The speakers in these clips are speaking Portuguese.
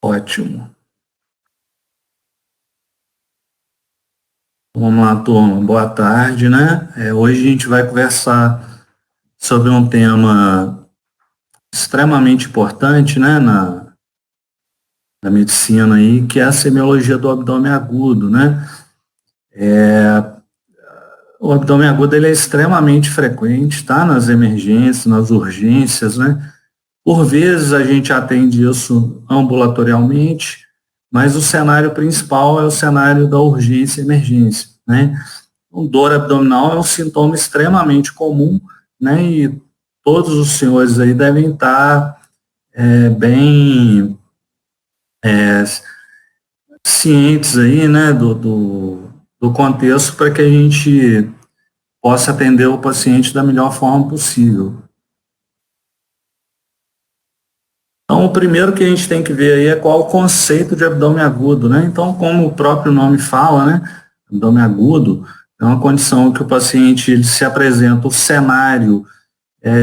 Ótimo. Vamos lá, turma. Boa tarde, né? Hoje a gente vai conversar sobre um tema extremamente importante, né, na medicina aí, que é a semiologia do abdômen agudo, né? O abdômen agudo ele é extremamente frequente, tá? Nas emergências, nas urgências, né? Por vezes a gente atende isso ambulatorialmente, mas o cenário principal é o cenário da urgência e emergência, né? O dor abdominal é um sintoma extremamente comum, né? E todos os senhores aí devem estar bem cientes aí, né, do contexto para que a gente possa atender o paciente da melhor forma possível. Então, o primeiro que a gente tem que ver aí é qual o conceito de abdômen agudo, né? Então, como o próprio nome fala, né, abdômen agudo é uma condição que o paciente ele se apresenta o cenário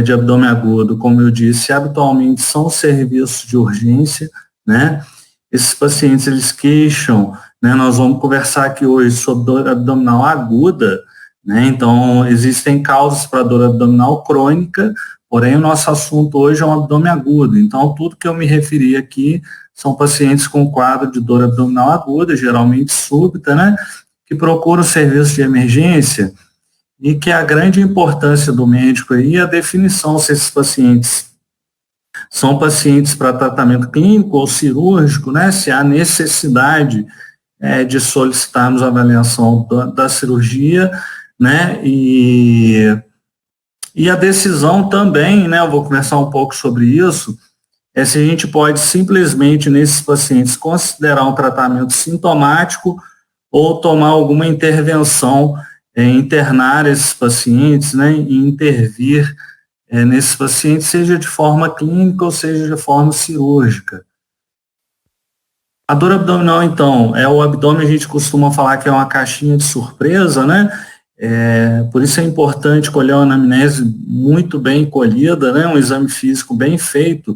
de abdômen agudo, como eu disse, habitualmente são serviços de urgência, né? Esses pacientes, eles queixam, né? Nós vamos conversar aqui hoje sobre dor abdominal aguda, né? Então, existem causas para dor abdominal crônica, porém o nosso assunto hoje é um abdômen agudo. Então, tudo que eu me referi aqui são pacientes com quadro de dor abdominal aguda, geralmente súbita, né? Que procuram serviço de emergência e que a grande importância do médico aí é a definição se esses pacientes são pacientes para tratamento clínico ou cirúrgico, né? Se há necessidade de solicitarmos a avaliação da cirurgia, né? E a decisão também, né? Eu vou conversar um pouco sobre isso, é se a gente pode simplesmente, nesses pacientes, considerar um tratamento sintomático ou tomar alguma intervenção, internar esses pacientes, né? E intervir nesses pacientes, seja de forma clínica ou seja de forma cirúrgica. A dor abdominal, então, o abdômen, a gente costuma falar que é uma caixinha de surpresa, né? Por isso é importante colher uma anamnese muito bem colhida, né? Um exame físico bem feito,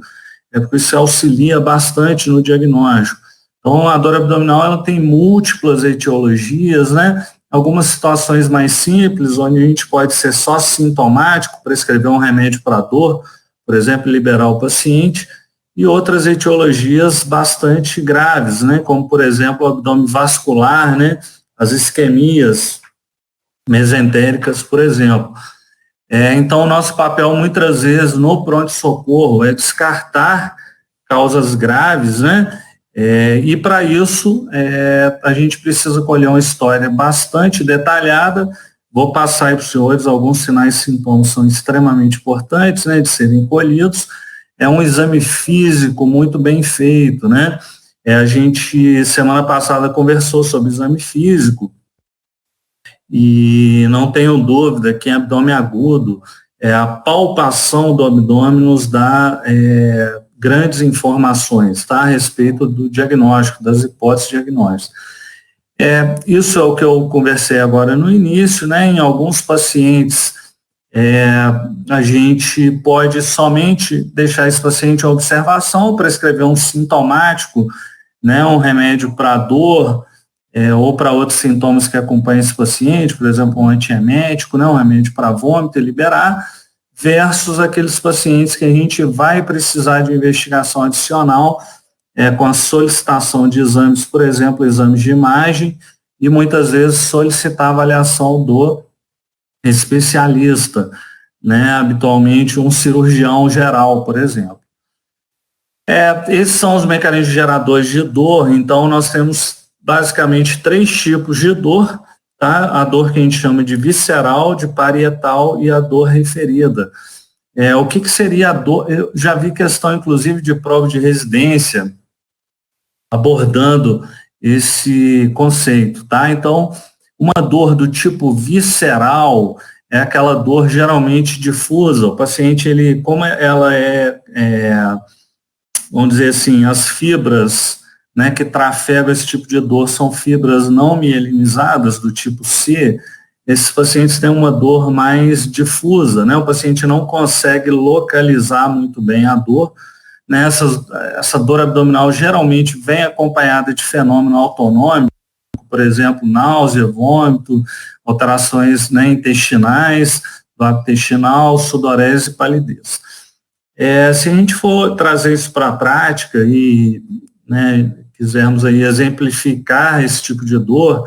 porque isso auxilia bastante no diagnóstico. Então, a dor abdominal, ela tem múltiplas etiologias, né? Algumas situações mais simples, onde a gente pode ser só sintomático, prescrever um remédio para dor, por exemplo, liberar o paciente, e outras etiologias bastante graves, né, como, por exemplo, o abdômen vascular, né, as isquemias mesentéricas, por exemplo. Então, o nosso papel, muitas vezes, no pronto-socorro é descartar causas graves, né, e para isso a gente precisa colher uma história bastante detalhada. Vou passar aí para os senhores alguns sinais e sintomas são extremamente importantes, né, de serem colhidos. É um exame físico muito bem feito, né? A gente, semana passada, conversou sobre exame físico e não tenho dúvida que em abdômen agudo, a palpação do abdômen nos dá grandes informações, tá? A respeito do diagnóstico, das hipóteses diagnósticas. Isso é o que eu conversei agora no início, né? Em alguns pacientes, a gente pode somente deixar esse paciente em observação, prescrever um sintomático, né? Um remédio para dor, ou para outros sintomas que acompanham esse paciente, por exemplo, um antiemético, né? Um remédio para vômito e liberar, versus aqueles pacientes que a gente vai precisar de investigação adicional, com a solicitação de exames, por exemplo, exames de imagem, e muitas vezes solicitar a avaliação do especialista, né, habitualmente um cirurgião geral, por exemplo. Esses são os mecanismos geradores de dor. Então, nós temos basicamente 3 tipos de dor, tá? A dor que a gente chama de visceral, de parietal e a dor referida. O que seria a dor? Eu já vi questão, inclusive, de prova de residência abordando esse conceito, tá? Então, uma dor do tipo visceral é aquela dor geralmente difusa. O paciente, ele, como ela vamos dizer assim, as fibras, né, que trafegam esse tipo de dor são fibras não mielinizadas, do tipo C, esses pacientes têm uma dor mais difusa, né? O paciente não consegue localizar muito bem a dor, né, essa dor abdominal geralmente vem acompanhada de fenômeno autonômico, por exemplo, náusea, vômito, alterações, né, intestinais, do hábito intestinal, sudorese e palidez. Se a gente for trazer isso para a prática e, né, quisermos aí exemplificar esse tipo de dor,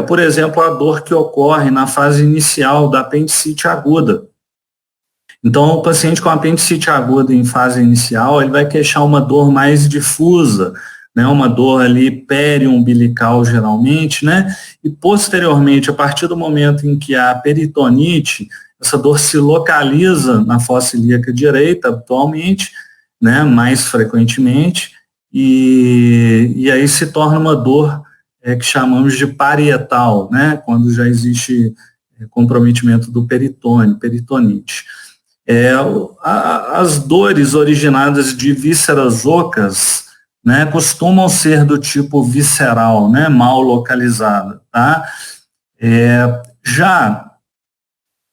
por exemplo, a dor que ocorre na fase inicial da apendicite aguda. Então, o paciente com apendicite aguda em fase inicial, ele vai queixar uma dor mais difusa, né, uma dor ali periumbilical geralmente, né, e posteriormente, a partir do momento em que há peritonite, essa dor se localiza na fossa ilíaca direita habitualmente, né, mais frequentemente, e aí se torna uma dor que chamamos de parietal, né, quando já existe comprometimento do peritônio, peritonite. As dores originadas de vísceras ocas, né, costumam ser do tipo visceral, né, mal localizada, tá? Já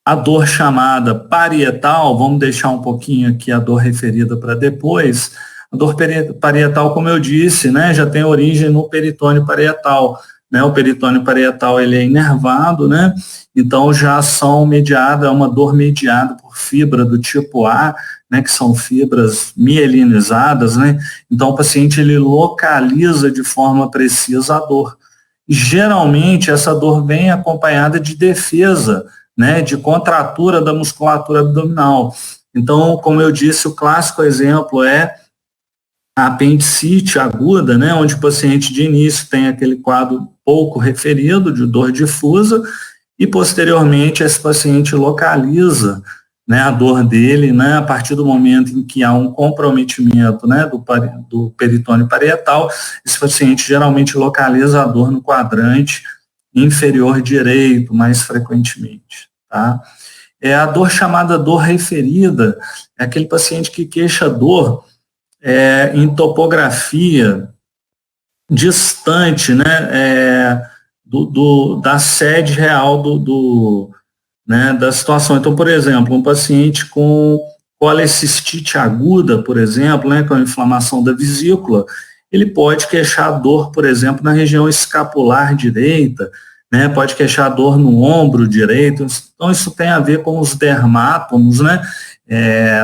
a dor chamada parietal, vamos deixar um pouquinho aqui a dor referida para depois. A dor parietal, como eu disse, né, já tem origem no peritônio parietal, né? O peritônio parietal ele é inervado, né? Então já são mediada, uma dor mediada por fibra do tipo A, né, que são fibras mielinizadas, né? Então o paciente ele localiza de forma precisa a dor. Geralmente essa dor vem acompanhada de defesa, né, de contratura da musculatura abdominal. Então, como eu disse, o clássico exemplo é a apendicite aguda, né, onde o paciente de início tem aquele quadro pouco referido de dor difusa e posteriormente esse paciente localiza, né, a dor dele, né, a partir do momento em que há um comprometimento, né, do peritônio parietal, esse paciente geralmente localiza a dor no quadrante inferior direito, mais frequentemente, tá? A dor chamada dor referida, é aquele paciente que queixa dor em topografia distante, né, da sede real né, da situação. Então, por exemplo, um paciente com colecistite aguda, por exemplo, né, com a inflamação da vesícula, ele pode queixar dor, por exemplo, na região escapular direita, né, pode queixar dor no ombro direito. Então, isso tem a ver com os dermátomos, né,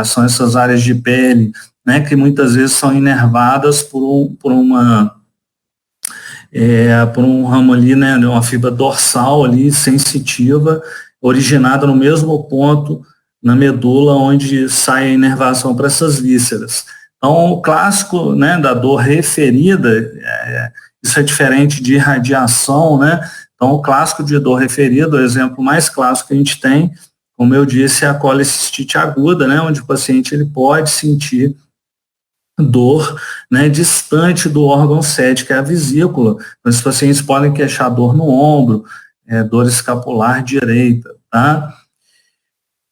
são essas áreas de pele, né, que muitas vezes são inervadas por um ramo ali, né, uma fibra dorsal ali, sensitiva, originada no mesmo ponto na medula onde sai a inervação para essas vísceras. Então, o clássico, né, da dor referida, isso é diferente de irradiação, né? Então, o clássico de dor referida, o exemplo mais clássico que a gente tem, como eu disse, é a colecistite aguda, né, onde o paciente ele pode sentir dor, né, distante do órgão sede, que é a vesícula. Então, os pacientes podem queixar dor no ombro, dor escapular direita, tá?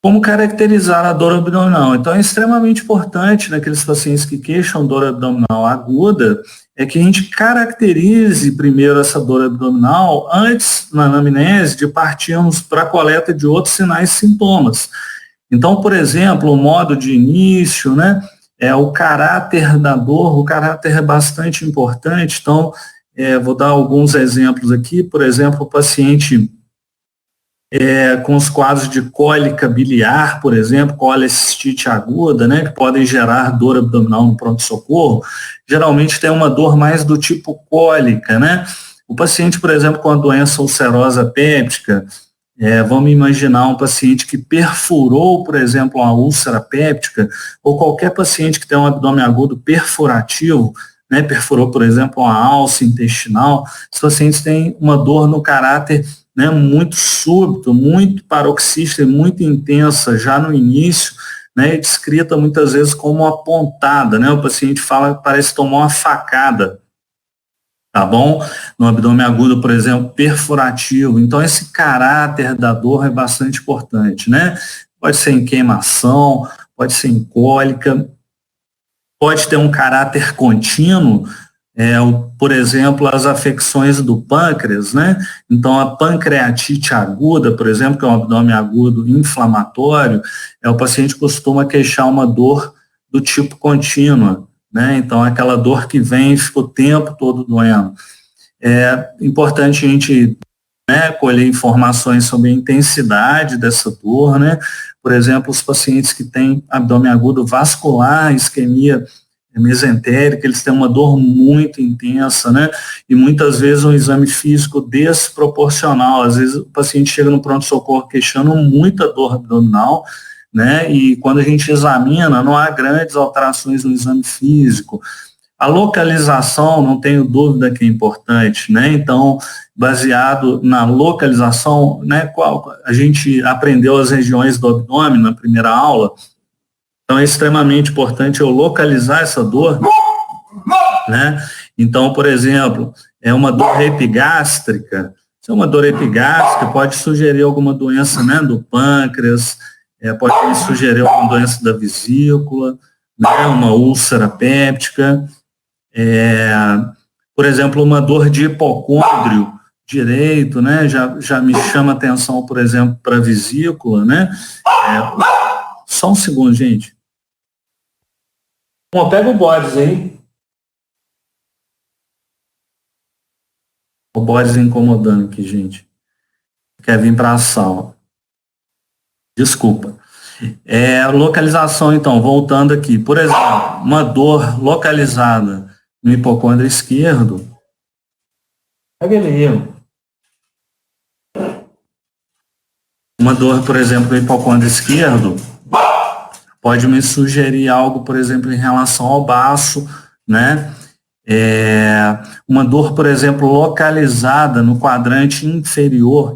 Como caracterizar a dor abdominal? Então, é extremamente importante naqueles pacientes que queixam dor abdominal aguda, que a gente caracterize primeiro essa dor abdominal antes, na anamnese, de partirmos para a coleta de outros sinais e sintomas. Então, por exemplo, o modo de início, né, o caráter da dor, o caráter é bastante importante. Então, vou dar alguns exemplos aqui. Por exemplo, o paciente com os quadros de cólica biliar, por exemplo, colecistite aguda, né, que podem gerar dor abdominal no pronto-socorro, geralmente tem uma dor mais do tipo cólica, né? O paciente, por exemplo, com a doença ulcerosa péptica, vamos imaginar um paciente que perfurou, por exemplo, uma úlcera péptica, ou qualquer paciente que tem um abdômen agudo perfurativo, né, perfurou, por exemplo, uma alça intestinal, os pacientes têm uma dor no caráter, né, muito súbito, muito paroxista e muito intensa já no início, né, descrita muitas vezes como uma pontada, né, o paciente fala que parece tomar uma facada, tá bom? No abdômen agudo, por exemplo, perfurativo. Então, esse caráter da dor é bastante importante, né? Pode ser em queimação, pode ser em cólica, pode ter um caráter contínuo, por exemplo, as afecções do pâncreas, né? Então, a pancreatite aguda, por exemplo, que é um abdômen agudo inflamatório, o paciente costuma queixar uma dor do tipo contínua, né? Então, aquela dor que vem e fica o tempo todo doendo. É importante a gente, né, colher informações sobre a intensidade dessa dor, né? Por exemplo, os pacientes que têm abdômen agudo vascular, isquemia mesentérica, eles têm uma dor muito intensa, né? E muitas vezes um exame físico desproporcional. Às vezes o paciente chega no pronto-socorro queixando muita dor abdominal, né? E quando a gente examina, não há grandes alterações no exame físico. A localização, não tenho dúvida que é importante, né? Então, baseado na localização, né, a gente aprendeu as regiões do abdômen na primeira aula, então é extremamente importante eu localizar essa dor, né? Então, por exemplo, é uma dor epigástrica, se é uma dor epigástrica, pode sugerir alguma doença, né, do pâncreas, pode sugerir alguma doença da vesícula, né, uma úlcera péptica, por exemplo, uma dor de hipocôndrio direito, né, já me chama atenção, por exemplo, para a vesícula, né, só um segundo, gente. Bom, pega o Boris aí. O Boris incomodando aqui, gente. Quer vir para a sala. Desculpa. Localização, então, voltando aqui. Por exemplo, uma dor localizada no hipocôndrio esquerdo. Pega ele aí. Uma dor, por exemplo, no hipocôndrio esquerdo pode me sugerir algo, por exemplo, em relação ao baço, né? Uma dor, por exemplo, localizada no quadrante inferior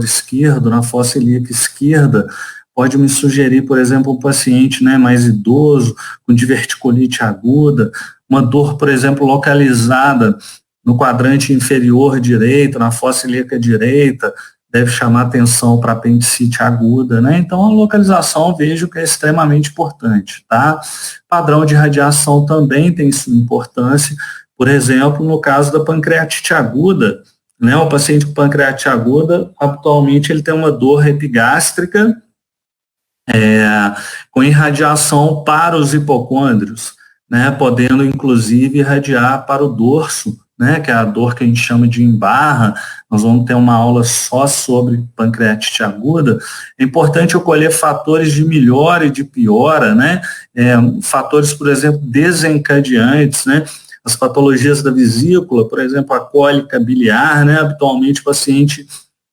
esquerdo, na fossa ilíaca esquerda, pode me sugerir, por exemplo, um paciente, né, mais idoso, com diverticulite aguda, uma dor, por exemplo, localizada no quadrante inferior direito, na fossa ilíaca direita, deve chamar atenção para apendicite aguda, né? Então, a localização, vejo que é extremamente importante, tá? Padrão de radiação também tem sua importância, por exemplo, no caso da pancreatite aguda, né? O paciente com pancreatite aguda, habitualmente, ele tem uma dor epigástrica, com irradiação para os hipocôndrios, né? Podendo, inclusive, irradiar para o dorso, né, que é a dor que a gente chama de embarra. Nós vamos ter uma aula só sobre pancreatite aguda. É importante eu colher fatores de melhora e de piora, né, fatores, por exemplo, desencadeantes, né, as patologias da vesícula, por exemplo, a cólica biliar, né, habitualmente o paciente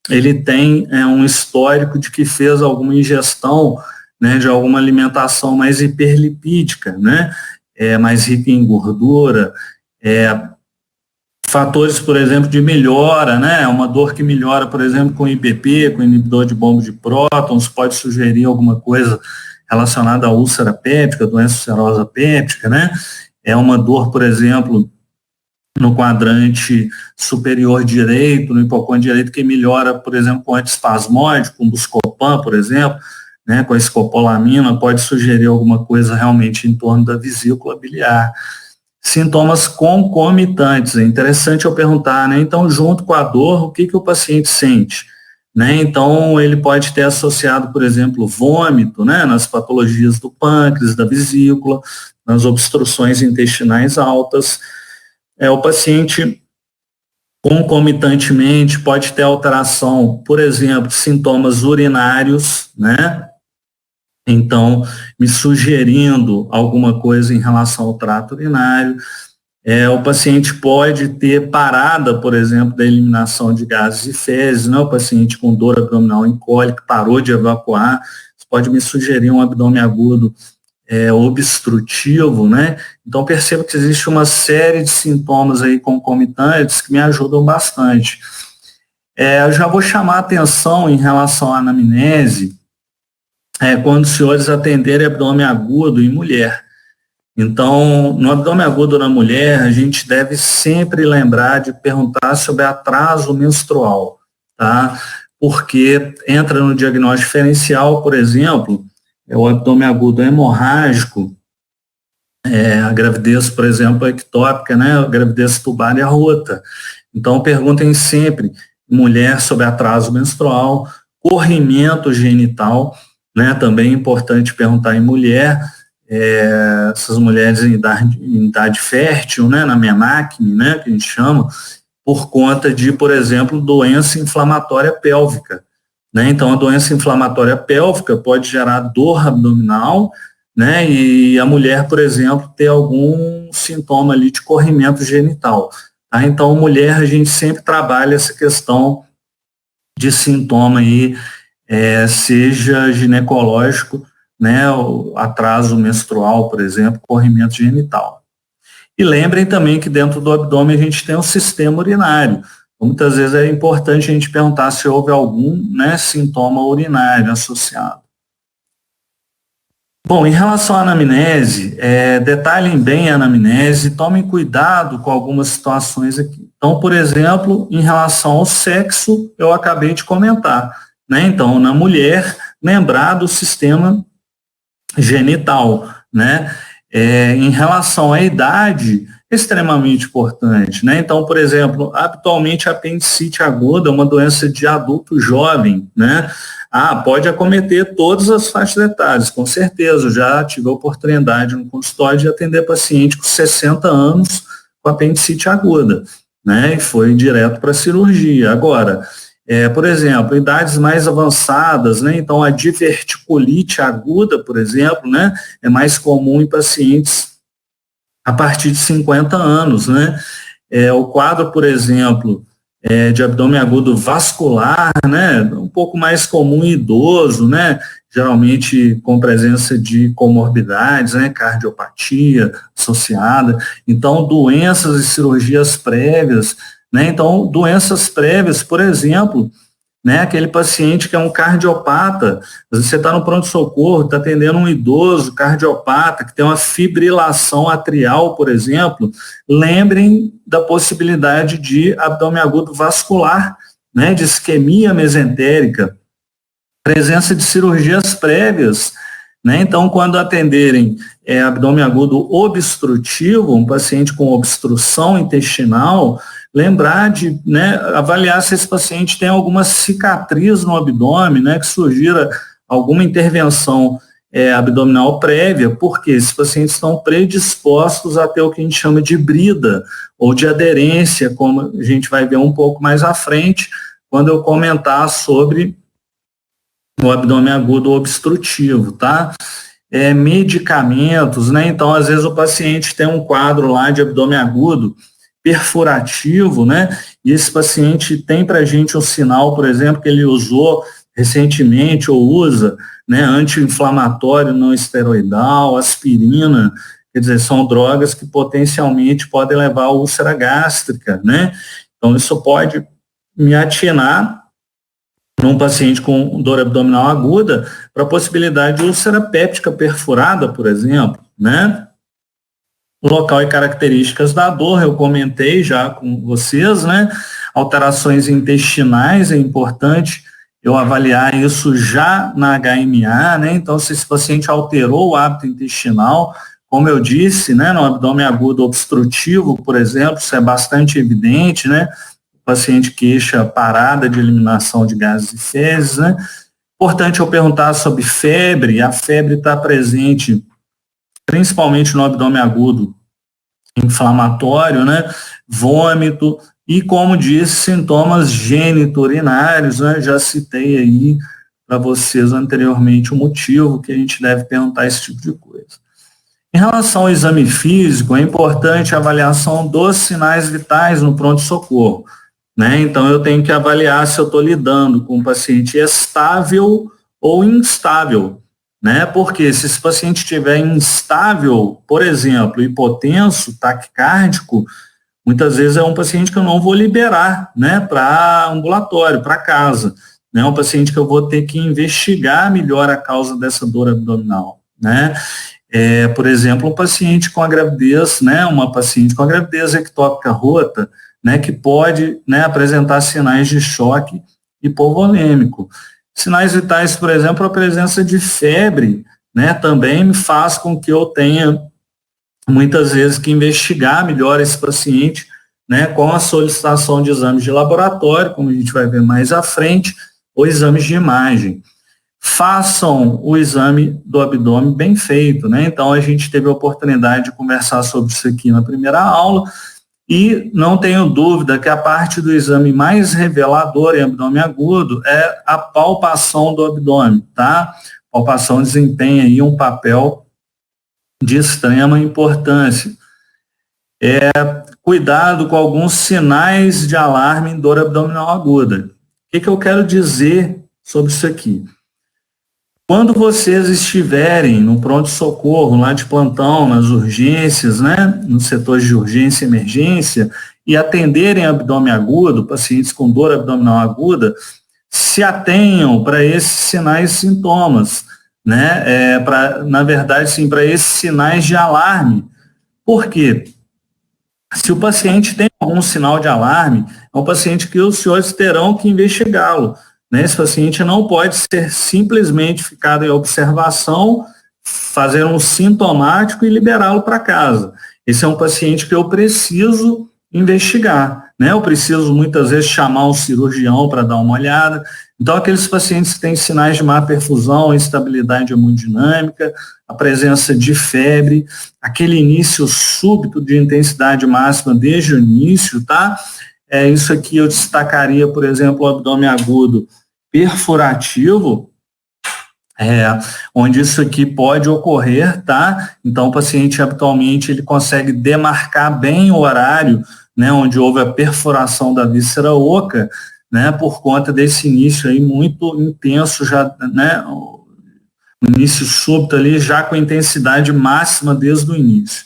ele tem um histórico de que fez alguma ingestão, né, de alguma alimentação mais hiperlipídica, né, mais rica em gordura, fatores, por exemplo, de melhora, né? Uma dor que melhora, por exemplo, com IBP, com inibidor de bomba de prótons, pode sugerir alguma coisa relacionada à úlcera péptica, doença ulcerosa péptica, né? É uma dor, por exemplo, no quadrante superior direito, no hipocôndrio direito, que melhora, por exemplo, com antiespasmódico, com Buscopan, por exemplo, né? Com a escopolamina, pode sugerir alguma coisa realmente em torno da vesícula biliar. Sintomas concomitantes, é interessante eu perguntar, né? Então, junto com a dor, o que o paciente sente? Né? Então, ele pode ter associado, por exemplo, vômito, né? Nas patologias do pâncreas, da vesícula, nas obstruções intestinais altas. O paciente, concomitantemente, pode ter alteração, por exemplo, de sintomas urinários, né? Então, me sugerindo alguma coisa em relação ao trato urinário. O paciente pode ter parada, por exemplo, da eliminação de gases e fezes, né? O paciente com dor abdominal incólica parou de evacuar, isso pode me sugerir um abdômen agudo obstrutivo, né? Então, percebo que existe uma série de sintomas aí concomitantes que me ajudam bastante. Eu já vou chamar a atenção em relação à anamnese, quando os senhores atenderem abdômen agudo em mulher. Então, no abdômen agudo na mulher, a gente deve sempre lembrar de perguntar sobre atraso menstrual, tá? Porque entra no diagnóstico diferencial, por exemplo, o abdômen agudo hemorrágico, a gravidez, por exemplo, ectópica, né? A gravidez tubária rota. Então, perguntem sempre, mulher, sobre atraso menstrual, corrimento genital, né, também é importante perguntar em mulher, essas mulheres em idade fértil, né, na menacne, né, que a gente chama, por conta de, por exemplo, doença inflamatória pélvica, né? Então, a doença inflamatória pélvica pode gerar dor abdominal, né, e a mulher, por exemplo, ter algum sintoma ali de corrimento genital. Tá? Então, mulher, a gente sempre trabalha essa questão de sintoma aí, seja ginecológico, né, o atraso menstrual, por exemplo, corrimento genital. E lembrem também que dentro do abdômen a gente tem um sistema urinário. Então, muitas vezes é importante a gente perguntar se houve algum, né, sintoma urinário associado. Bom, em relação à anamnese, detalhem bem a anamnese, tomem cuidado com algumas situações aqui. Então, por exemplo, em relação ao sexo, eu acabei de comentar, né? Então, na mulher, lembrar do sistema genital, né? Em relação à idade, extremamente importante, né? Então, por exemplo, habitualmente a apendicite aguda é uma doença de adulto jovem, né? Pode acometer todas as faixas etárias, com certeza. Eu já tive a oportunidade no consultório de atender paciente com 60 anos com apendicite aguda, né? E foi direto para a cirurgia. Agora, por exemplo, idades mais avançadas, né? Então, a diverticulite aguda, por exemplo, né? É mais comum em pacientes a partir de 50 anos, né? O quadro, por exemplo, de abdômen agudo vascular, né? Um pouco mais comum em idoso, né? Geralmente com presença de comorbidades, né? Cardiopatia associada. Então, doenças e cirurgias prévias, né? Então, doenças prévias, por exemplo, né? Aquele paciente que é um cardiopata, você está no pronto-socorro, está atendendo um idoso cardiopata que tem uma fibrilação atrial, por exemplo, lembrem da possibilidade de abdômen agudo vascular, né? De isquemia mesentérica, presença de cirurgias prévias, né? Então, quando atenderem abdômen agudo obstrutivo, um paciente com obstrução intestinal, lembrar de, né, avaliar se esse paciente tem alguma cicatriz no abdômen, né, que sugira alguma intervenção abdominal prévia, porque esses pacientes estão predispostos a ter o que a gente chama de brida ou de aderência, como a gente vai ver um pouco mais à frente, quando eu comentar sobre o abdômen agudo obstrutivo, tá? Medicamentos, né? Então, às vezes o paciente tem um quadro lá de abdômen agudo perfurativo, né? E esse paciente tem para a gente um sinal, por exemplo, que ele usou recentemente ou usa, né? Anti-inflamatório não esteroidal, aspirina, quer dizer, são drogas que potencialmente podem levar a úlcera gástrica, né? Então, isso pode me atinar num paciente com dor abdominal aguda para a possibilidade de úlcera péptica perfurada, por exemplo, né? O local e características da dor, eu comentei já com vocês, né? Alterações intestinais, é importante eu avaliar isso já na HMA, né? Então, se esse paciente alterou o hábito intestinal, como eu disse, né? No abdômen agudo obstrutivo, por exemplo, isso é bastante evidente, né? O paciente queixa parada de eliminação de gases e fezes, né? Importante eu perguntar sobre febre, a febre está presente principalmente no abdômen agudo inflamatório, né? Vômito e, como disse, sintomas geniturinários, né? Já citei aí para vocês anteriormente o motivo que a gente deve perguntar esse tipo de coisa. Em relação ao exame físico, é importante a avaliação dos sinais vitais no pronto-socorro, né? Então, eu tenho que avaliar se eu estou lidando com um paciente estável ou instável, né? Porque se esse paciente estiver instável, por exemplo, hipotenso, taquicárdico, muitas vezes é um paciente que eu não vou liberar, né, para ambulatório, para casa. É um paciente que eu vou ter que investigar melhor a causa dessa dor abdominal, né? Por exemplo, um paciente com a gravidez, né, uma paciente com a gravidez ectópica rota, né, que pode, né, apresentar sinais de choque hipovolêmico. Sinais vitais, por exemplo, a presença de febre, né, também me faz com que eu tenha, muitas vezes, que investigar melhor esse paciente, né, com a solicitação de exames de laboratório, como a gente vai ver mais à frente, ou exames de imagem. façam o exame do abdômen bem feito, né? Então, a gente teve a oportunidade de conversar sobre isso aqui na primeira aula, e não tenho dúvida que a parte do exame mais reveladora em abdômen agudo é a palpação do abdômen, tá? A palpação desempenha aí um papel de extrema importância. Cuidado com alguns sinais de alarme em dor abdominal aguda. O que eu quero dizer sobre isso aqui? Quando vocês estiverem no pronto-socorro, lá de plantão, nas urgências, né, nos setores de urgência e emergência, e atenderem abdômen agudo, pacientes com dor abdominal aguda, se atenham para esses sinais e sintomas, né, na verdade, sim, para esses sinais de alarme. Por quê? Se o paciente tem algum sinal de alarme, é um paciente que os senhores terão que investigá-lo. Né? Esse paciente não pode ser simplesmente ficado em observação, fazer um sintomático e liberá-lo para casa. Esse é um paciente que eu preciso investigar. Né? Eu preciso muitas vezes chamar um cirurgião para dar uma olhada. Então, aqueles pacientes que têm sinais de má perfusão, instabilidade hemodinâmica, a presença de febre, aquele início súbito de intensidade máxima desde o início, tá? Isso aqui eu destacaria, por exemplo, o abdômen agudo perfurativo, onde isso aqui pode ocorrer, tá? Então, o paciente habitualmente ele consegue demarcar bem o horário, né, onde houve a perfuração da víscera oca, né, por conta desse início aí muito intenso já, né, o início súbito ali já com intensidade máxima desde o início.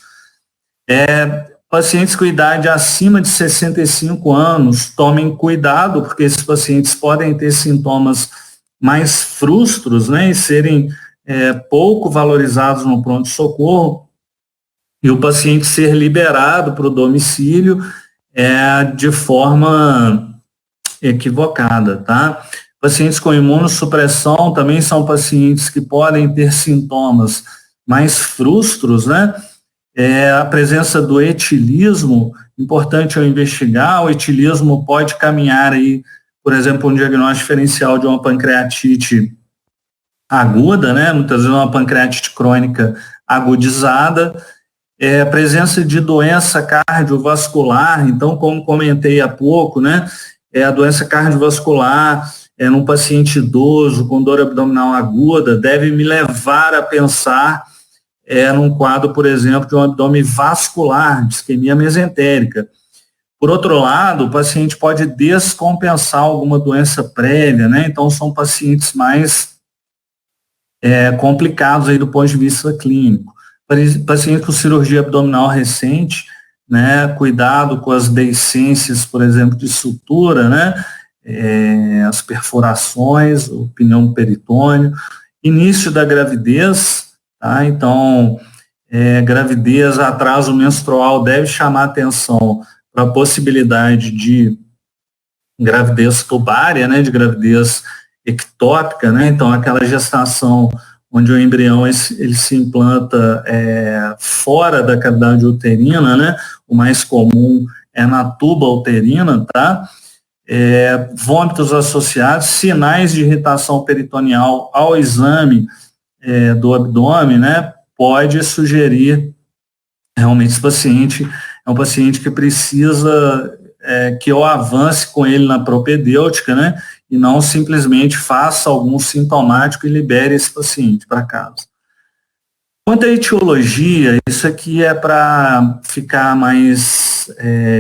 Pacientes com idade acima de 65 anos, tomem cuidado, porque esses pacientes podem ter sintomas mais frustros, né, e serem pouco valorizados no pronto-socorro, e o paciente ser liberado para o domicílio de forma equivocada, tá? Pacientes com imunossupressão também são pacientes que podem ter sintomas mais frustros, né? A presença do etilismo, importante eu investigar, o etilismo pode caminhar aí, por exemplo, um diagnóstico diferencial de uma pancreatite aguda, né? Muitas vezes uma pancreatite crônica agudizada, a presença de doença cardiovascular, então, como comentei há pouco, né? A doença cardiovascular num paciente idoso com dor abdominal aguda deve me levar a pensar num quadro, por exemplo, de um abdômen vascular, de isquemia mesentérica. Por outro lado, o paciente pode descompensar alguma doença prévia, né? Então, são pacientes mais complicados aí do ponto de vista clínico. Paciente com cirurgia abdominal recente, né? Cuidado com as deiscências, por exemplo, de sutura, né? As perfurações, o pneumoperitônio, início da gravidez, tá? Então, gravidez, atraso menstrual deve chamar atenção para a possibilidade de gravidez tubária, né, de gravidez ectópica, né, então aquela gestação onde o embrião ele se implanta fora da cavidade uterina, né, o mais comum é na tuba uterina, tá? Vômitos associados, sinais de irritação peritoneal ao exame do abdômen, né, pode sugerir realmente esse paciente é um paciente que precisa que eu avance com ele na propedêutica, né, e não simplesmente faça algum sintomático e libere esse paciente para casa. Quanto à etiologia, isso aqui é para ficar mais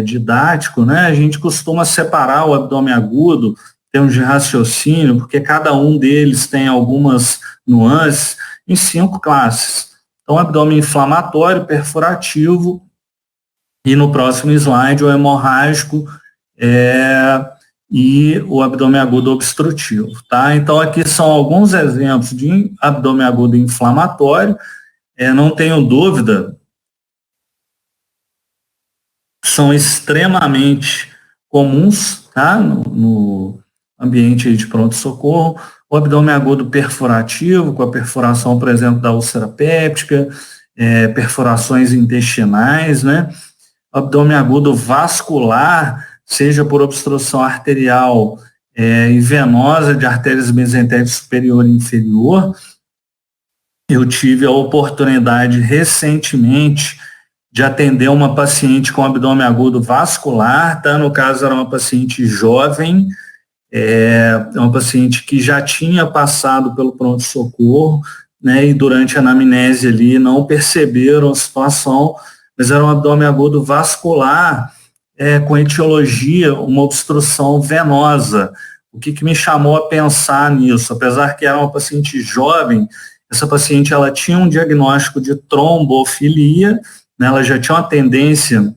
didático, né, a gente costuma separar o abdômen agudo, em termos de raciocínio, porque cada um deles tem algumas nuances, em 5 classes. Então, abdômen inflamatório, perfurativo, e no próximo slide o hemorrágico e o abdômen agudo obstrutivo, tá? Então, aqui são alguns exemplos de abdômen agudo inflamatório, não tenho dúvida, são extremamente comuns, tá? No ambiente de pronto-socorro. O abdômen agudo perfurativo, com a perfuração, por exemplo, da úlcera péptica, perfurações intestinais, né? O abdômen agudo vascular, seja por obstrução arterial e venosa de artérias mesentérica superior e inferior. Eu tive a oportunidade recentemente de atender uma paciente com abdômen agudo vascular, tá? No caso era uma paciente jovem, uma paciente que já tinha passado pelo pronto-socorro, né? E durante a anamnese ali não perceberam a situação, mas era um abdômen agudo vascular, com etiologia, uma obstrução venosa. O que me chamou a pensar nisso? Apesar que era uma paciente jovem, essa paciente ela tinha um diagnóstico de trombofilia, né, ela já tinha uma tendência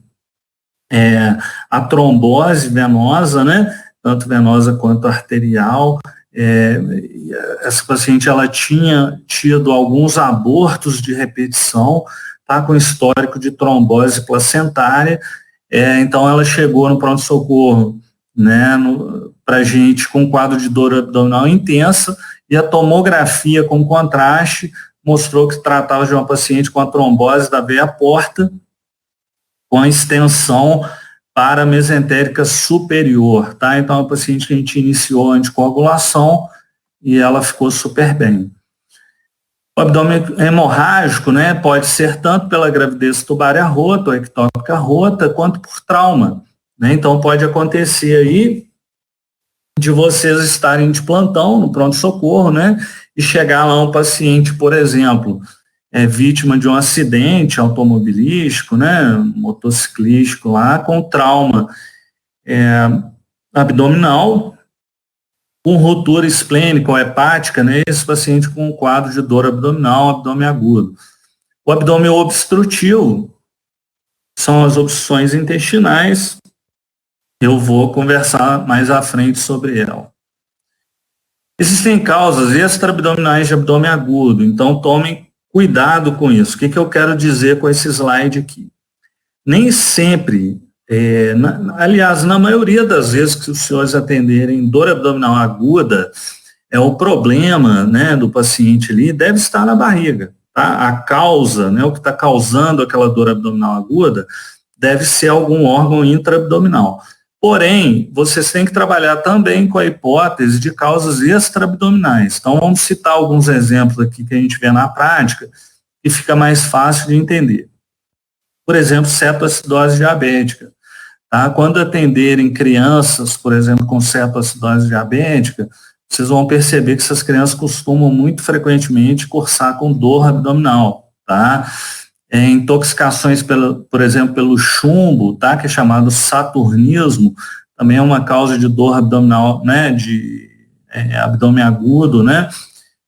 à trombose venosa, né, tanto venosa quanto arterial. Essa paciente ela tinha tido alguns abortos de repetição, tá, com histórico de trombose placentária. Então ela chegou no pronto-socorro, né, para a gente com um quadro de dor abdominal intensa, e a tomografia com contraste mostrou que tratava de uma paciente com a trombose da veia porta, com extensão para a mesentérica superior, tá? Então, a paciente que a gente iniciou a anticoagulação e ela ficou super bem. O abdômen hemorrágico, né, pode ser tanto pela gravidez tubária rota ou ectópica rota, quanto por trauma, né? Então, pode acontecer aí de vocês estarem de plantão no pronto-socorro, né, e chegar lá um paciente, por exemplo, vítima de um acidente automobilístico, né, motociclístico lá, com trauma abdominal, com ruptura esplênica ou hepática, né, esse paciente com um quadro de dor abdominal, abdômen agudo. O abdômen obstrutivo são as obstruções intestinais. Eu vou conversar mais à frente sobre ela. Existem causas extraabdominais de abdômen agudo, então tomem cuidado com isso. O que eu quero dizer com esse slide aqui? Nem sempre, aliás, na maioria das vezes que os senhores atenderem dor abdominal aguda, o problema, né, do paciente ali deve estar na barriga. Tá? A causa, né, o que está causando aquela dor abdominal aguda, deve ser algum órgão intraabdominal. Porém, vocês têm que trabalhar também com a hipótese de causas extraabdominais. Então, vamos citar alguns exemplos aqui que a gente vê na prática e fica mais fácil de entender. Por exemplo, cetoacidose diabética. Tá? Quando atenderem crianças, por exemplo, com cetoacidose diabética, vocês vão perceber que essas crianças costumam muito frequentemente cursar com dor abdominal. Tá? Intoxicações, por exemplo, pelo chumbo, tá? Que é chamado saturnismo, também é uma causa de dor abdominal, né? De abdômen agudo, né?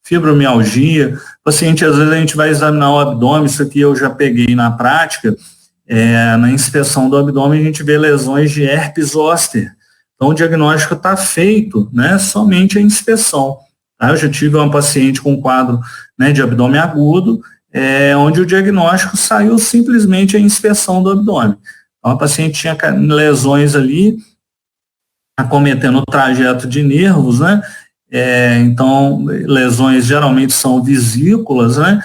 Fibromialgia. Paciente, às vezes a gente vai examinar o abdômen, isso aqui eu já peguei na prática, na inspeção do abdômen a gente vê lesões de herpes zoster. Então o diagnóstico está feito, né? Somente a inspeção. Tá? Eu já tive uma paciente com quadro, né, de abdômen agudo, onde o diagnóstico saiu simplesmente a inspeção do abdômen. Então, a paciente tinha lesões ali, acometendo o trajeto de nervos, né? Então, lesões geralmente são vesículas, né?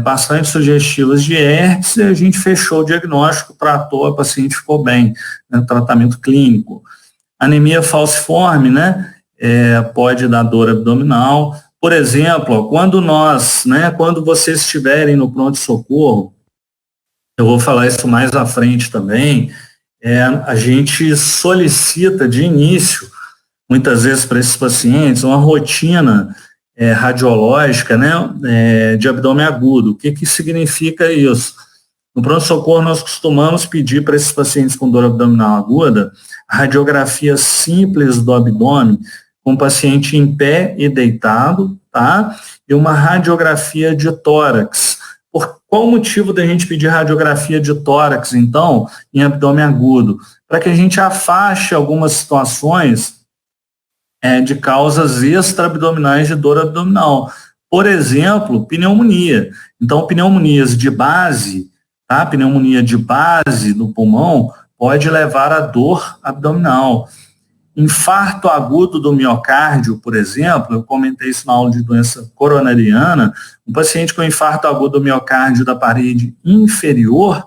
Bastante sugestivas de herpes, e a gente fechou o diagnóstico, tratou, a paciente ficou bem, né? Tratamento clínico. Anemia falciforme, né? Pode dar dor abdominal. Por exemplo, quando vocês estiverem no pronto-socorro, eu vou falar isso mais à frente também, a gente solicita de início, muitas vezes para esses pacientes, uma rotina radiológica, né, de abdômen agudo. O que significa isso? No pronto-socorro, nós costumamos pedir para esses pacientes com dor abdominal aguda a radiografia simples do abdômen, com o paciente em pé e deitado, tá? E uma radiografia de tórax. Por qual o motivo da gente pedir radiografia de tórax, então, em abdômen agudo? Para que a gente afaste algumas situações de causas extraabdominais de dor abdominal. Por exemplo, pneumonia. Então, pneumonias de base, tá? Pneumonia de base do pulmão pode levar a dor abdominal. Infarto agudo do miocárdio, por exemplo, eu comentei isso na aula de doença coronariana, um paciente com infarto agudo do miocárdio da parede inferior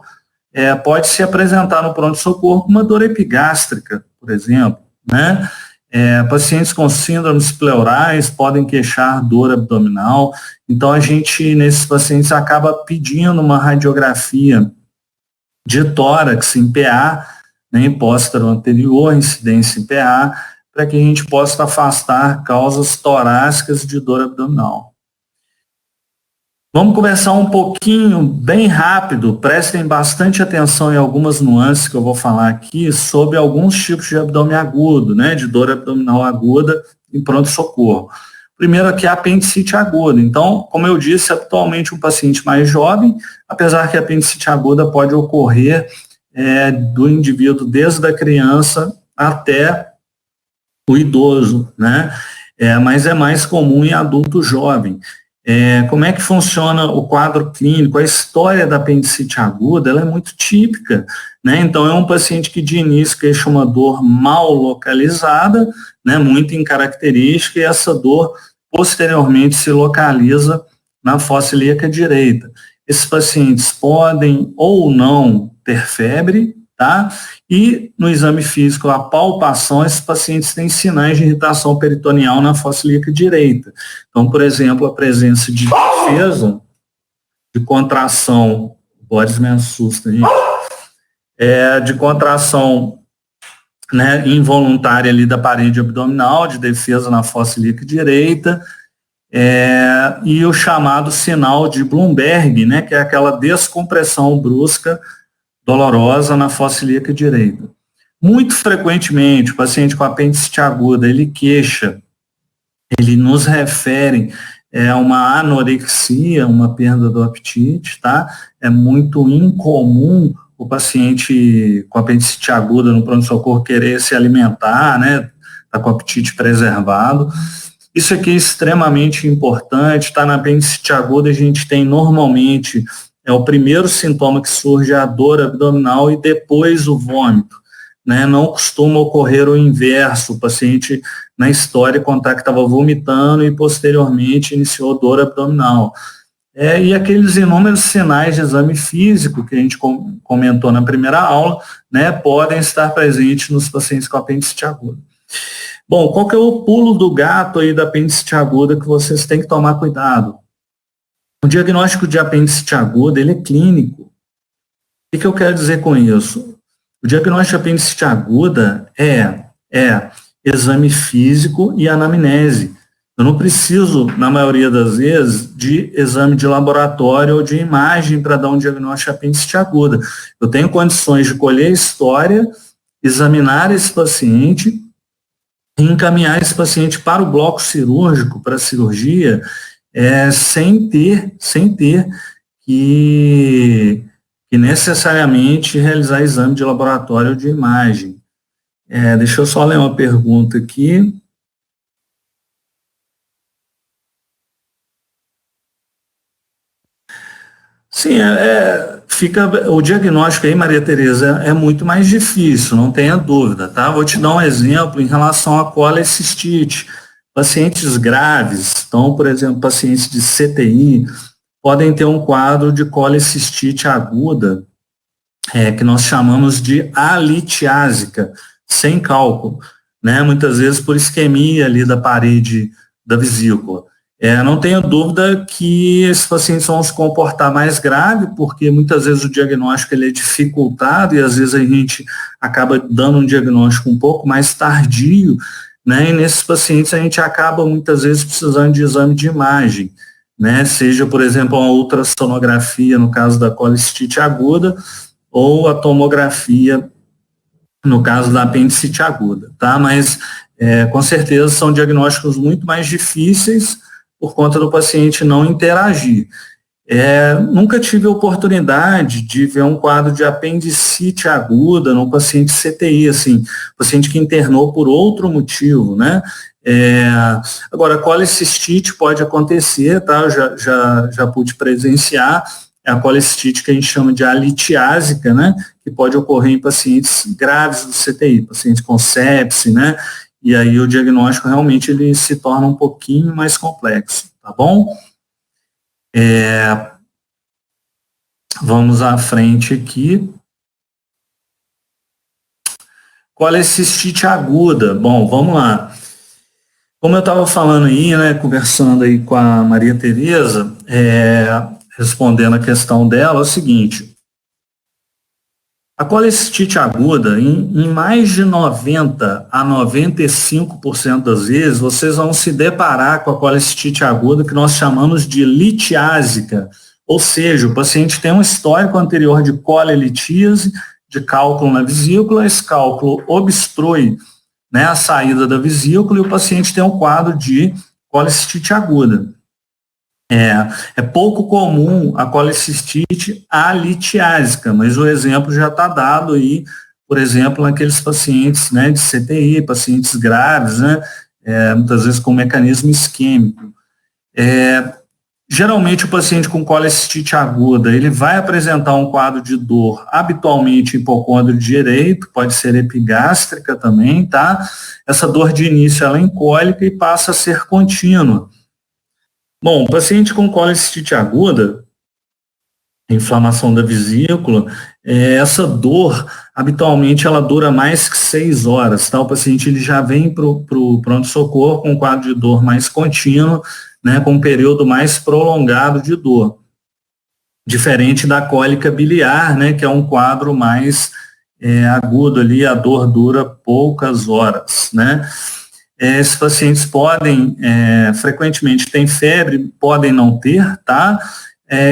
pode se apresentar no pronto-socorro com uma dor epigástrica, por exemplo, né? Pacientes com síndromes pleurais podem queixar dor abdominal, então a gente, nesses pacientes, acaba pedindo uma radiografia de tórax em PA, né, hipóstero anterior, incidência em PA, para que a gente possa afastar causas torácicas de dor abdominal. Vamos conversar um pouquinho, bem rápido, prestem bastante atenção em algumas nuances que eu vou falar aqui sobre alguns tipos de abdômen agudo, né, de dor abdominal aguda em pronto-socorro. Primeiro aqui a apendicite aguda. Então, como eu disse, atualmente um paciente mais jovem, apesar que a apendicite aguda pode ocorrer do indivíduo desde a criança até o idoso, né, mas é mais comum em adulto jovem. Como é que funciona o quadro clínico? A história da apendicite aguda ela é muito típica, né? Então, é um paciente que de início queixa uma dor mal localizada, né, muito incaracterística, e essa dor posteriormente se localiza na fossa ilíaca direita. Esses pacientes podem ou não ter febre, tá? E no exame físico, a palpação, esses pacientes têm sinais de irritação peritoneal na fossa ilíaca direita. Então, por exemplo, a presença de defesa, de contração, o Boris me assusta, gente, de contração, né, involuntária ali da parede abdominal, de defesa na fossa ilíaca direita, e o chamado sinal de Bloomberg, né, que é aquela descompressão brusca dolorosa na fossa ilíaca direita. Muito frequentemente, o paciente com apendicite aguda, ele queixa, ele nos refere a uma anorexia, uma perda do apetite, tá? É muito incomum o paciente com apendicite aguda no pronto-socorro querer se alimentar, né? Tá com o apetite preservado. Isso aqui é extremamente importante, tá? Na apendicite aguda a gente tem normalmente o primeiro sintoma que surge é a dor abdominal e depois o vômito, né? Não costuma ocorrer o inverso, o paciente na história contar que estava vomitando e posteriormente iniciou dor abdominal. E aqueles inúmeros sinais de exame físico que a gente comentou na primeira aula, né, podem estar presentes nos pacientes com apendicite aguda. Bom, qual que é o pulo do gato aí da apendicite aguda que vocês têm que tomar cuidado? O diagnóstico de apendicite aguda, ele é clínico. O que eu quero dizer com isso? O diagnóstico de apendicite aguda é exame físico e anamnese. Eu não preciso, na maioria das vezes, de exame de laboratório ou de imagem para dar um diagnóstico de apendicite aguda. Eu tenho condições de colher a história, examinar esse paciente e encaminhar esse paciente para o bloco cirúrgico, para a cirurgia, sem ter que necessariamente realizar exame de laboratório ou de imagem. Deixa eu só ler uma pergunta aqui. Sim, o diagnóstico aí, Maria Tereza, é muito mais difícil, não tenha dúvida, tá? Vou te dar um exemplo em relação à colecistite. Pacientes graves, então, por exemplo, pacientes de CTI, podem ter um quadro de colecistite aguda, que nós chamamos de alitiásica, sem cálculo, né? Muitas vezes por isquemia ali da parede da vesícula. Não tenho dúvida que esses pacientes vão se comportar mais grave, porque muitas vezes o diagnóstico ele é dificultado e às vezes a gente acaba dando um diagnóstico um pouco mais tardio, né? E nesses pacientes a gente acaba muitas vezes precisando de exame de imagem, né? Seja, por exemplo, uma ultrassonografia no caso da colecistite aguda ou a tomografia no caso da apendicite aguda, tá? Mas com certeza são diagnósticos muito mais difíceis por conta do paciente não interagir. Nunca tive a oportunidade de ver um quadro de apendicite aguda no paciente CTI, assim, paciente que internou por outro motivo, né? Agora, colecistite pode acontecer, tá? Eu já pude presenciar a colecistite que a gente chama de alitiásica, né? Que pode ocorrer em pacientes graves do CTI, pacientes com sepse, né? E aí o diagnóstico realmente ele se torna um pouquinho mais complexo, tá bom? Vamos à frente aqui. colecistite aguda. Bom, vamos lá. Como eu estava falando aí, né, conversando aí com a Maria Tereza, respondendo a questão dela, é o seguinte: a colecistite aguda, em mais de 90 a 95% das vezes, vocês vão se deparar com a colecistite aguda que nós chamamos de litiásica, ou seja, o paciente tem um histórico anterior de colelitíase, de cálculo na vesícula, esse cálculo obstrui, né, a saída da vesícula e o paciente tem um quadro de colecistite aguda. É pouco comum a colecistite alitiásica, mas o exemplo já está dado aí, por exemplo, naqueles pacientes, né, de CTI, pacientes graves, né, muitas vezes com mecanismo isquêmico. Geralmente o paciente com colecistite aguda, ele vai apresentar um quadro de dor habitualmente hipocôndrio direito, pode ser epigástrica também, tá? Essa dor de início ela é incólica e passa a ser contínua. Bom, o paciente com colecistite aguda, inflamação da vesícula, essa dor, habitualmente, ela dura mais que 6 horas, tá? O paciente ele já vem para o pronto-socorro com um quadro de dor mais contínuo, né, com um período mais prolongado de dor. Diferente da cólica biliar, né, que é um quadro mais agudo ali, a dor dura poucas horas, né? Esses pacientes podem, frequentemente, têm febre, podem não ter, tá?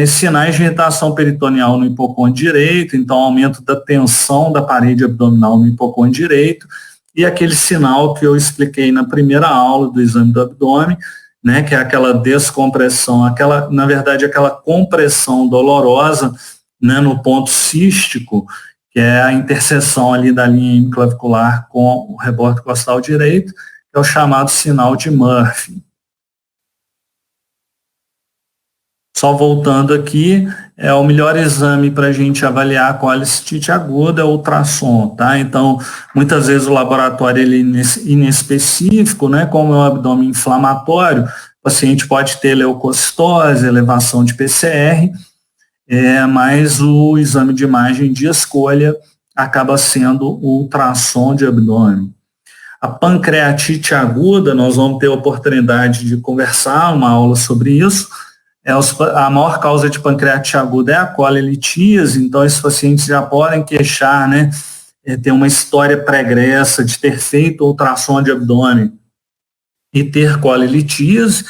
Sinais de irritação peritoneal no hipocôndrio direito, então aumento da tensão da parede abdominal no hipocôndrio direito, e aquele sinal que eu expliquei na primeira aula do exame do abdômen, né, que é aquela descompressão, na verdade, aquela compressão dolorosa, né, no ponto cístico, que é a interseção ali da linha clavicular com o rebordo costal direito, é o chamado sinal de Murphy. Só voltando aqui, o melhor exame para a gente avaliar a colecistite aguda é o ultrassom, tá? Então, muitas vezes o laboratório ele é inespecífico, né? Como é um abdômen inflamatório, o paciente pode ter leucocitose, elevação de PCR, mas o exame de imagem de escolha acaba sendo o ultrassom de abdômen. A pancreatite aguda, nós vamos ter a oportunidade de conversar uma aula sobre isso. A maior causa de pancreatite aguda é a colelitíase, então esses pacientes já podem queixar, né, ter uma história pregressa de ter feito ultrassom de abdômen e ter colelitíase.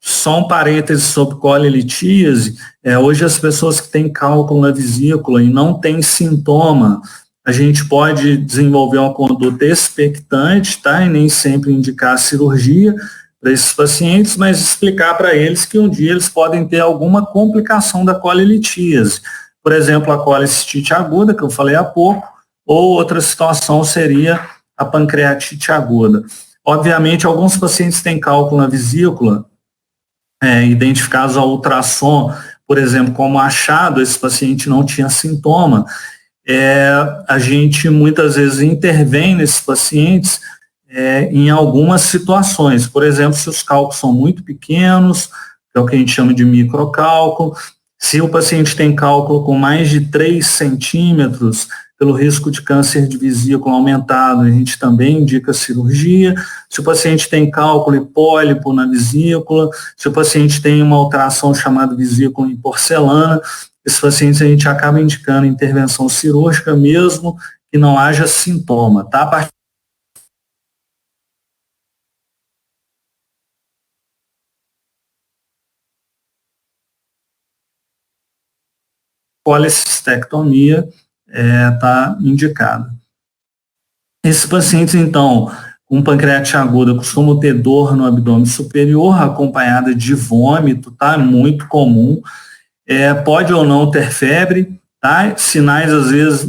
Só um parêntese sobre colelitíase, hoje as pessoas que têm cálculo na vesícula e não têm sintoma, a gente pode desenvolver uma conduta expectante, tá? E nem sempre indicar cirurgia para esses pacientes, mas explicar para eles que um dia eles podem ter alguma complicação da colelitíase. Por exemplo, a colecistite aguda, que eu falei há pouco, ou outra situação seria a pancreatite aguda. Obviamente, alguns pacientes têm cálculo na vesícula, identificados ao ultrassom, por exemplo, como achado, esse paciente não tinha sintoma. A gente muitas vezes intervém nesses pacientes em algumas situações. Por exemplo, se os cálculos são muito pequenos, que é o que a gente chama de microcálculo, se o paciente tem cálculo com mais de 3 centímetros, pelo risco de câncer de vesícula aumentado, a gente também indica cirurgia. Se o paciente tem cálculo e pólipo na vesícula, se o paciente tem uma alteração chamada vesícula em porcelana, esses pacientes a gente acaba indicando intervenção cirúrgica mesmo que não haja sintoma, tá? Policistectomia está indicada. Esses pacientes, então, com pancreatite aguda costumam ter dor no abdômen superior, acompanhada de vômito, tá? Muito comum. Pode ou não ter febre, tá? Sinais, às vezes,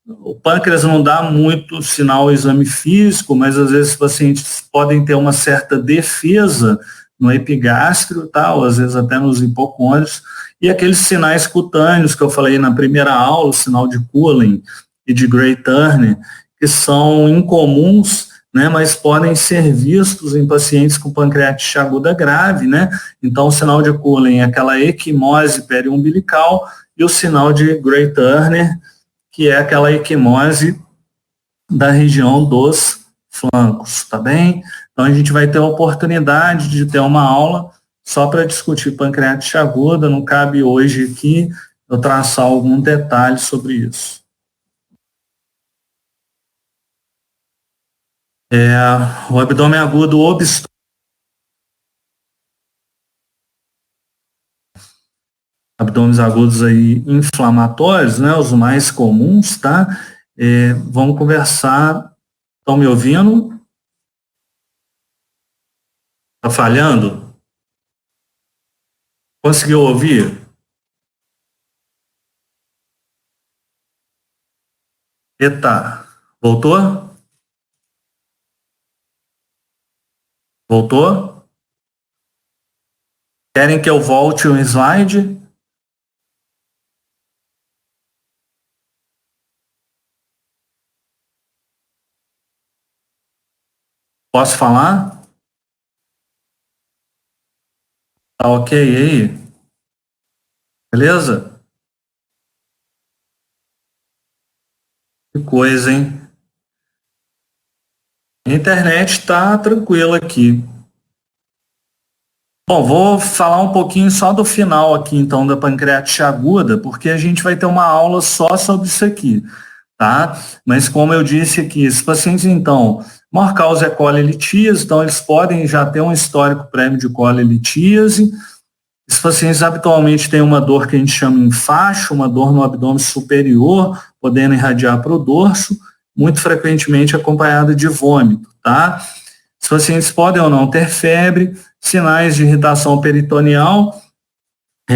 o pâncreas não dá muito sinal ao exame físico, mas às vezes os pacientes podem ter uma certa defesa no epigástrio, tá? Ou às vezes até nos hipocôndrios, e aqueles sinais cutâneos que eu falei na primeira aula, o sinal de Cullen e de Gray-Turner, que são incomuns, né, mas podem ser vistos em pacientes com pancreatite aguda grave, né? Então, o sinal de Cullen é aquela equimose periumbilical e o sinal de Gray-Turner, que é aquela equimose da região dos flancos, tá bem? Então, a gente vai ter a oportunidade de ter uma aula só para discutir pancreatite aguda, não cabe hoje aqui eu traçar algum detalhe sobre isso. O abdômen agudo obstrutivo. Abdômenes agudos aí inflamatórios, né, os mais comuns, tá? Vamos conversar. Estão me ouvindo? Tá falhando? Conseguiu ouvir? Eita, voltou? Voltou? Querem que eu volte um slide? Posso falar? Tá ok aí? Beleza? Que coisa, hein? A internet está tranquila aqui. Bom, vou falar um pouquinho só do final aqui, então, da pancreatite aguda, porque a gente vai ter uma aula só sobre isso aqui, tá? Mas, como eu disse aqui, esses pacientes, então, a maior causa é colelitíase, então eles podem já ter um histórico prévio de colelitíase. Esses pacientes habitualmente têm uma dor que a gente chama enfaixo, uma dor no abdômen superior, podendo irradiar para o dorso, muito frequentemente acompanhada de vômito, tá? Os pacientes podem ou não ter febre, sinais de irritação peritoneal,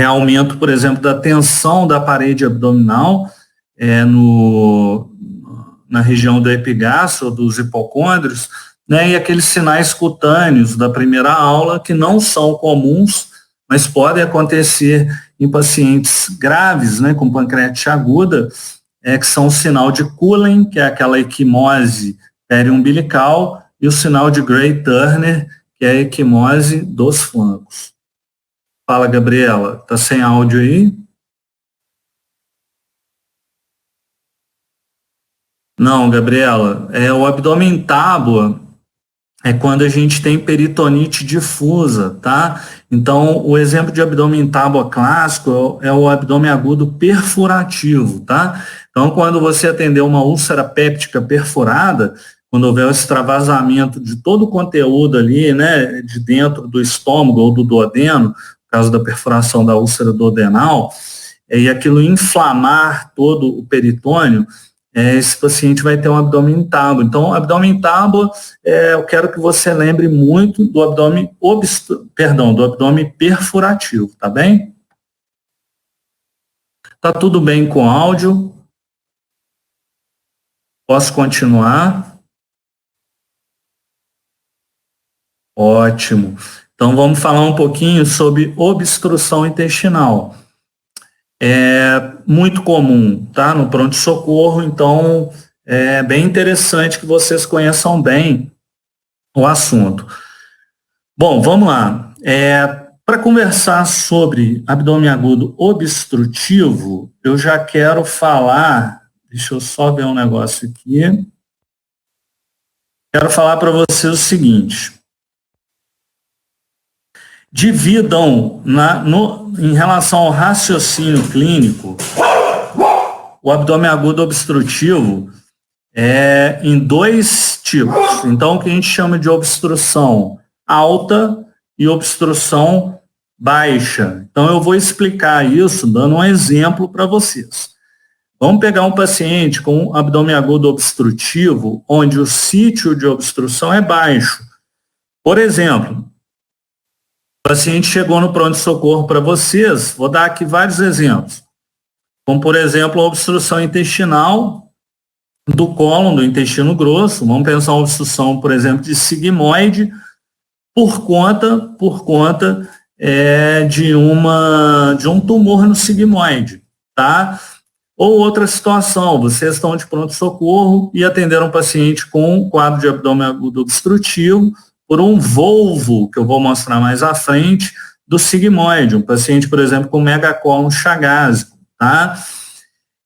aumento, por exemplo, da tensão da parede abdominal na região do epigastro, dos hipocôndrios, né, e aqueles sinais cutâneos da primeira aula que não são comuns, mas podem acontecer em pacientes graves, né, com pancreatite aguda, que são o sinal de Cullen, que é aquela equimose periumbilical, e o sinal de Gray-Turner, que é a equimose dos flancos. Fala, Gabriela, tá sem áudio aí? Não, Gabriela, o abdômen em tábua é quando a gente tem peritonite difusa, tá? Então, o exemplo de abdômen em tábua clássico é o abdômen agudo perfurativo, tá? Então, quando você atender uma úlcera péptica perfurada, quando houver o extravasamento de todo o conteúdo ali, né, de dentro do estômago ou do duodeno, por causa da perfuração da úlcera duodenal, e aquilo inflamar todo o peritônio, esse paciente vai ter um abdômen em tábua. Então, abdômen em tábua, eu quero que você lembre muito do abdômen do abdômen perfurativo, tá bem? Tá tudo bem com áudio? Posso continuar? Ótimo. Então, vamos falar um pouquinho sobre obstrução intestinal. É muito comum, tá? No pronto-socorro, então é bem interessante que vocês conheçam bem o assunto. Bom, vamos lá. Para conversar sobre abdômen agudo obstrutivo, eu já quero falar, deixa eu só ver um negócio aqui. Quero falar para vocês o seguinte. Dividam em relação ao raciocínio clínico, o abdômen agudo obstrutivo em dois tipos. Então, o que a gente chama de obstrução alta e obstrução baixa. Então, eu vou explicar isso dando um exemplo para vocês. Vamos pegar um paciente com abdômen agudo obstrutivo, onde o sítio de obstrução é baixo. Por exemplo, o paciente chegou no pronto-socorro para vocês, vou dar aqui vários exemplos. Como, por exemplo, a obstrução intestinal do cólon, do intestino grosso. Vamos pensar uma obstrução, por exemplo, de sigmoide por conta de um tumor no sigmoide, tá? Ou outra situação, vocês estão de pronto-socorro e atenderam um paciente com um quadro de abdômen agudo obstrutivo por um volvo, que eu vou mostrar mais à frente, do sigmoide, um paciente, por exemplo, com megacólon chagásico, tá?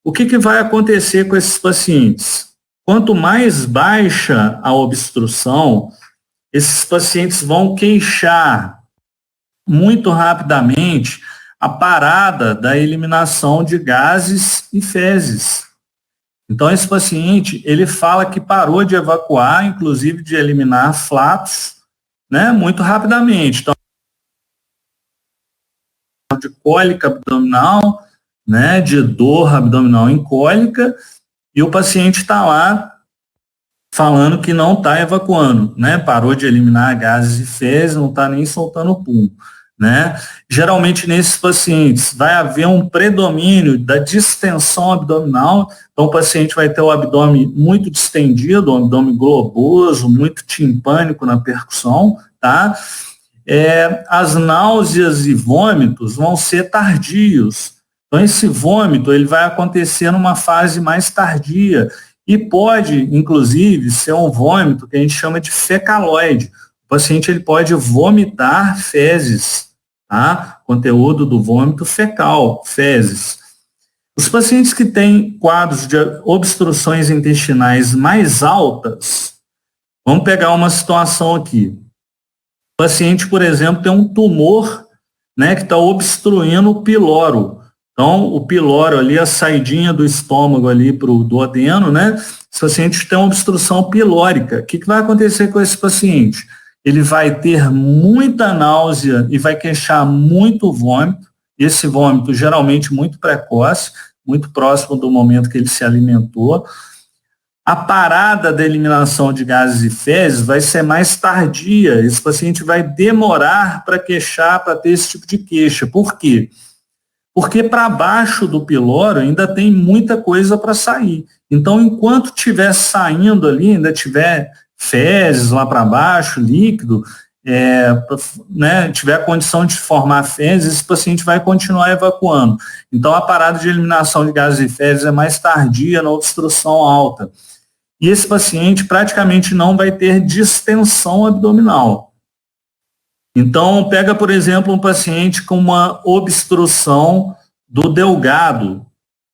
o que vai acontecer com esses pacientes? Quanto mais baixa a obstrução, esses pacientes vão queixar muito rapidamente a parada da eliminação de gases e fezes. Então, esse paciente, ele fala que parou de evacuar, inclusive de eliminar flatos, né, muito rapidamente. Então, de cólica abdominal, né, de dor abdominal em cólica, e o paciente está lá falando que não está evacuando, né, parou de eliminar gases e fezes, não está nem soltando o pulmão, né. Geralmente, nesses pacientes, vai haver um predomínio da distensão abdominal, então o paciente vai ter o abdômen muito distendido, um abdômen globoso, muito timpânico na percussão, tá? As náuseas e vômitos vão ser tardios. Então, esse vômito ele vai acontecer numa fase mais tardia e pode, inclusive, ser um vômito que a gente chama de fecaloide. O paciente ele pode vomitar fezes, tá? Conteúdo do vômito fecal, fezes. Os pacientes que têm quadros de obstruções intestinais mais altas, vamos pegar uma situação aqui. O paciente, por exemplo, tem um tumor, né, que está obstruindo o piloro. Então, o piloro ali, a saidinha do estômago ali para o duodeno, né? Esse paciente tem uma obstrução pilórica. O que vai acontecer com esse paciente? Ele vai ter muita náusea e vai queixar muito vômito. Esse vômito geralmente muito precoce, muito próximo do momento que ele se alimentou. A parada da eliminação de gases e fezes vai ser mais tardia. Esse paciente vai demorar para queixar, para ter esse tipo de queixa. Por quê? Porque para baixo do piloro ainda tem muita coisa para sair. Então, enquanto estiver saindo ali, ainda tiver fezes lá para baixo, líquido, né, tiver a condição de formar fezes, esse paciente vai continuar evacuando. Então, a parada de eliminação de gases e fezes é mais tardia na obstrução alta. E esse paciente praticamente não vai ter distensão abdominal. Então, pega, por exemplo, um paciente com uma obstrução do delgado,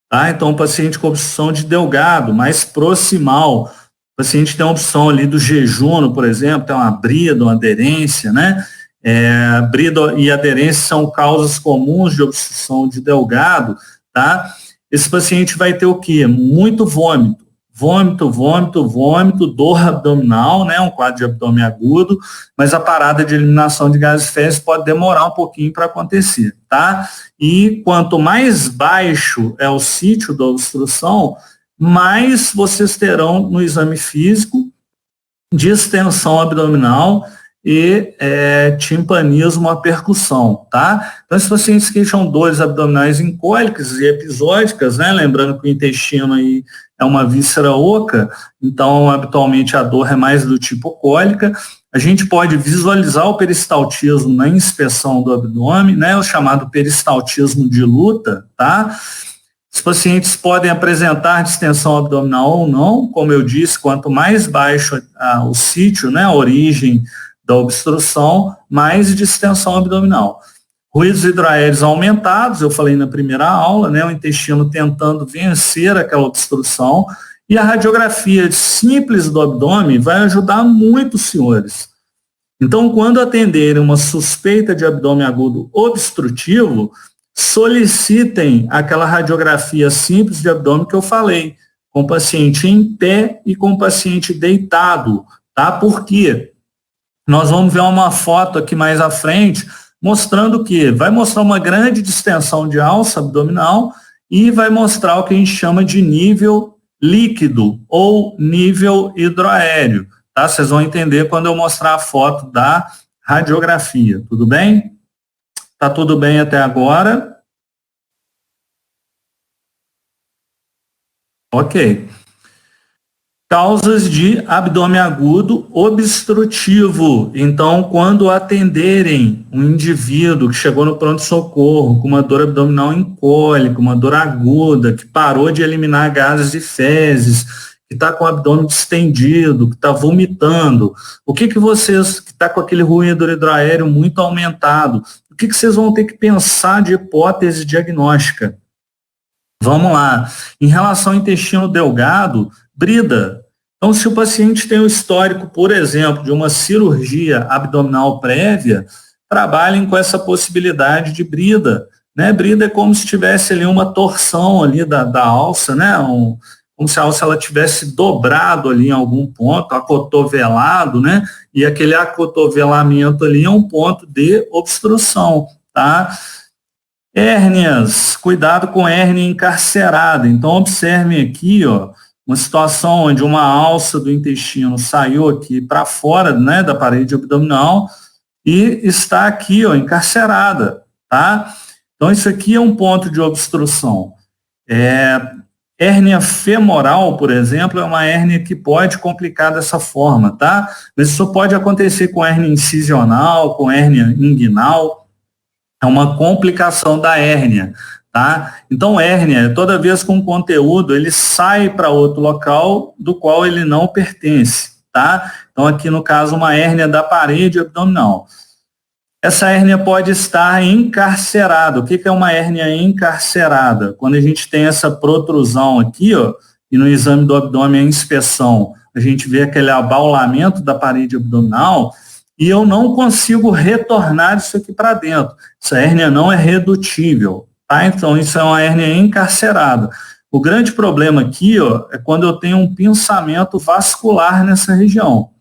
tá? Então, um paciente com obstrução de delgado, mais proximal. O paciente tem uma obstrução ali do jejum, por exemplo, tem uma brida, uma aderência, né? Brida e aderência são causas comuns de obstrução de delgado, tá? Esse paciente vai ter o quê? Muito vômito. Vômito, dor abdominal, né, um quadro de abdômen agudo, mas a parada de eliminação de gases e fezes pode demorar um pouquinho para acontecer, tá? E quanto mais baixo é o sítio da obstrução, mais vocês terão no exame físico distensão abdominal e timpanismo à percussão, tá? Então, esses pacientes queixam dores abdominais incólicas e episódicas, né? Lembrando que o intestino aí é uma víscera oca, então, habitualmente, a dor é mais do tipo cólica. A gente pode visualizar o peristaltismo na inspeção do abdômen, né? O chamado peristaltismo de luta, tá? Os pacientes podem apresentar distensão abdominal ou não, como eu disse, quanto mais baixo o sítio, né, a origem da obstrução, mais distensão abdominal. Ruídos hidroaéreos aumentados, eu falei na primeira aula, né, o intestino tentando vencer aquela obstrução, e a radiografia simples do abdômen vai ajudar muito os senhores. Então, quando atenderem uma suspeita de abdômen agudo obstrutivo, solicitem aquela radiografia simples de abdômen que eu falei, com o paciente em pé e com o paciente deitado, tá? Porque nós vamos ver uma foto aqui mais à frente, mostrando que vai mostrar uma grande distensão de alça abdominal e vai mostrar o que a gente chama de nível líquido ou nível hidroaéreo, tá? Vocês vão entender quando eu mostrar a foto da radiografia, tudo bem? Tá tudo bem até agora? Ok. Causas de abdômen agudo obstrutivo. Então, quando atenderem um indivíduo que chegou no pronto-socorro com uma dor abdominal incólica, uma dor aguda, que parou de eliminar gases e fezes, que está com o abdômen distendido, que está vomitando, o que vocês, que está com aquele ruído hidroaéreo muito aumentado, o que vocês vão ter que pensar de hipótese diagnóstica? Vamos lá. Em relação ao intestino delgado, brida. Então, se o paciente tem um histórico, por exemplo, de uma cirurgia abdominal prévia, trabalhem com essa possibilidade de brida. Né? Brida é como se tivesse ali uma torção ali da alça, né? Como se a alça ela tivesse dobrado ali em algum ponto, acotovelado, né? E aquele acotovelamento ali é um ponto de obstrução, tá? Hérnias, cuidado com hérnia encarcerada. Então, observem aqui, ó, uma situação onde uma alça do intestino saiu aqui para fora, né, da parede abdominal e está aqui, ó, encarcerada, tá? Então, isso aqui é um ponto de obstrução. Hérnia femoral, por exemplo, é uma hérnia que pode complicar dessa forma, tá? Mas isso pode acontecer com hérnia incisional, com hérnia inguinal, é uma complicação da hérnia, tá? Então, hérnia, toda vez que um conteúdo ele sai para outro local do qual ele não pertence, tá? Então, aqui no caso, uma hérnia da parede abdominal. Essa hérnia pode estar encarcerada. O que é uma hérnia encarcerada? Quando a gente tem essa protrusão aqui, ó, e no exame do abdômen, a inspeção, a gente vê aquele abaulamento da parede abdominal, e eu não consigo retornar isso aqui para dentro. Essa hérnia não é redutível, tá? Então, isso é uma hérnia encarcerada. O grande problema aqui, ó, é quando eu tenho um pinçamento vascular nessa região.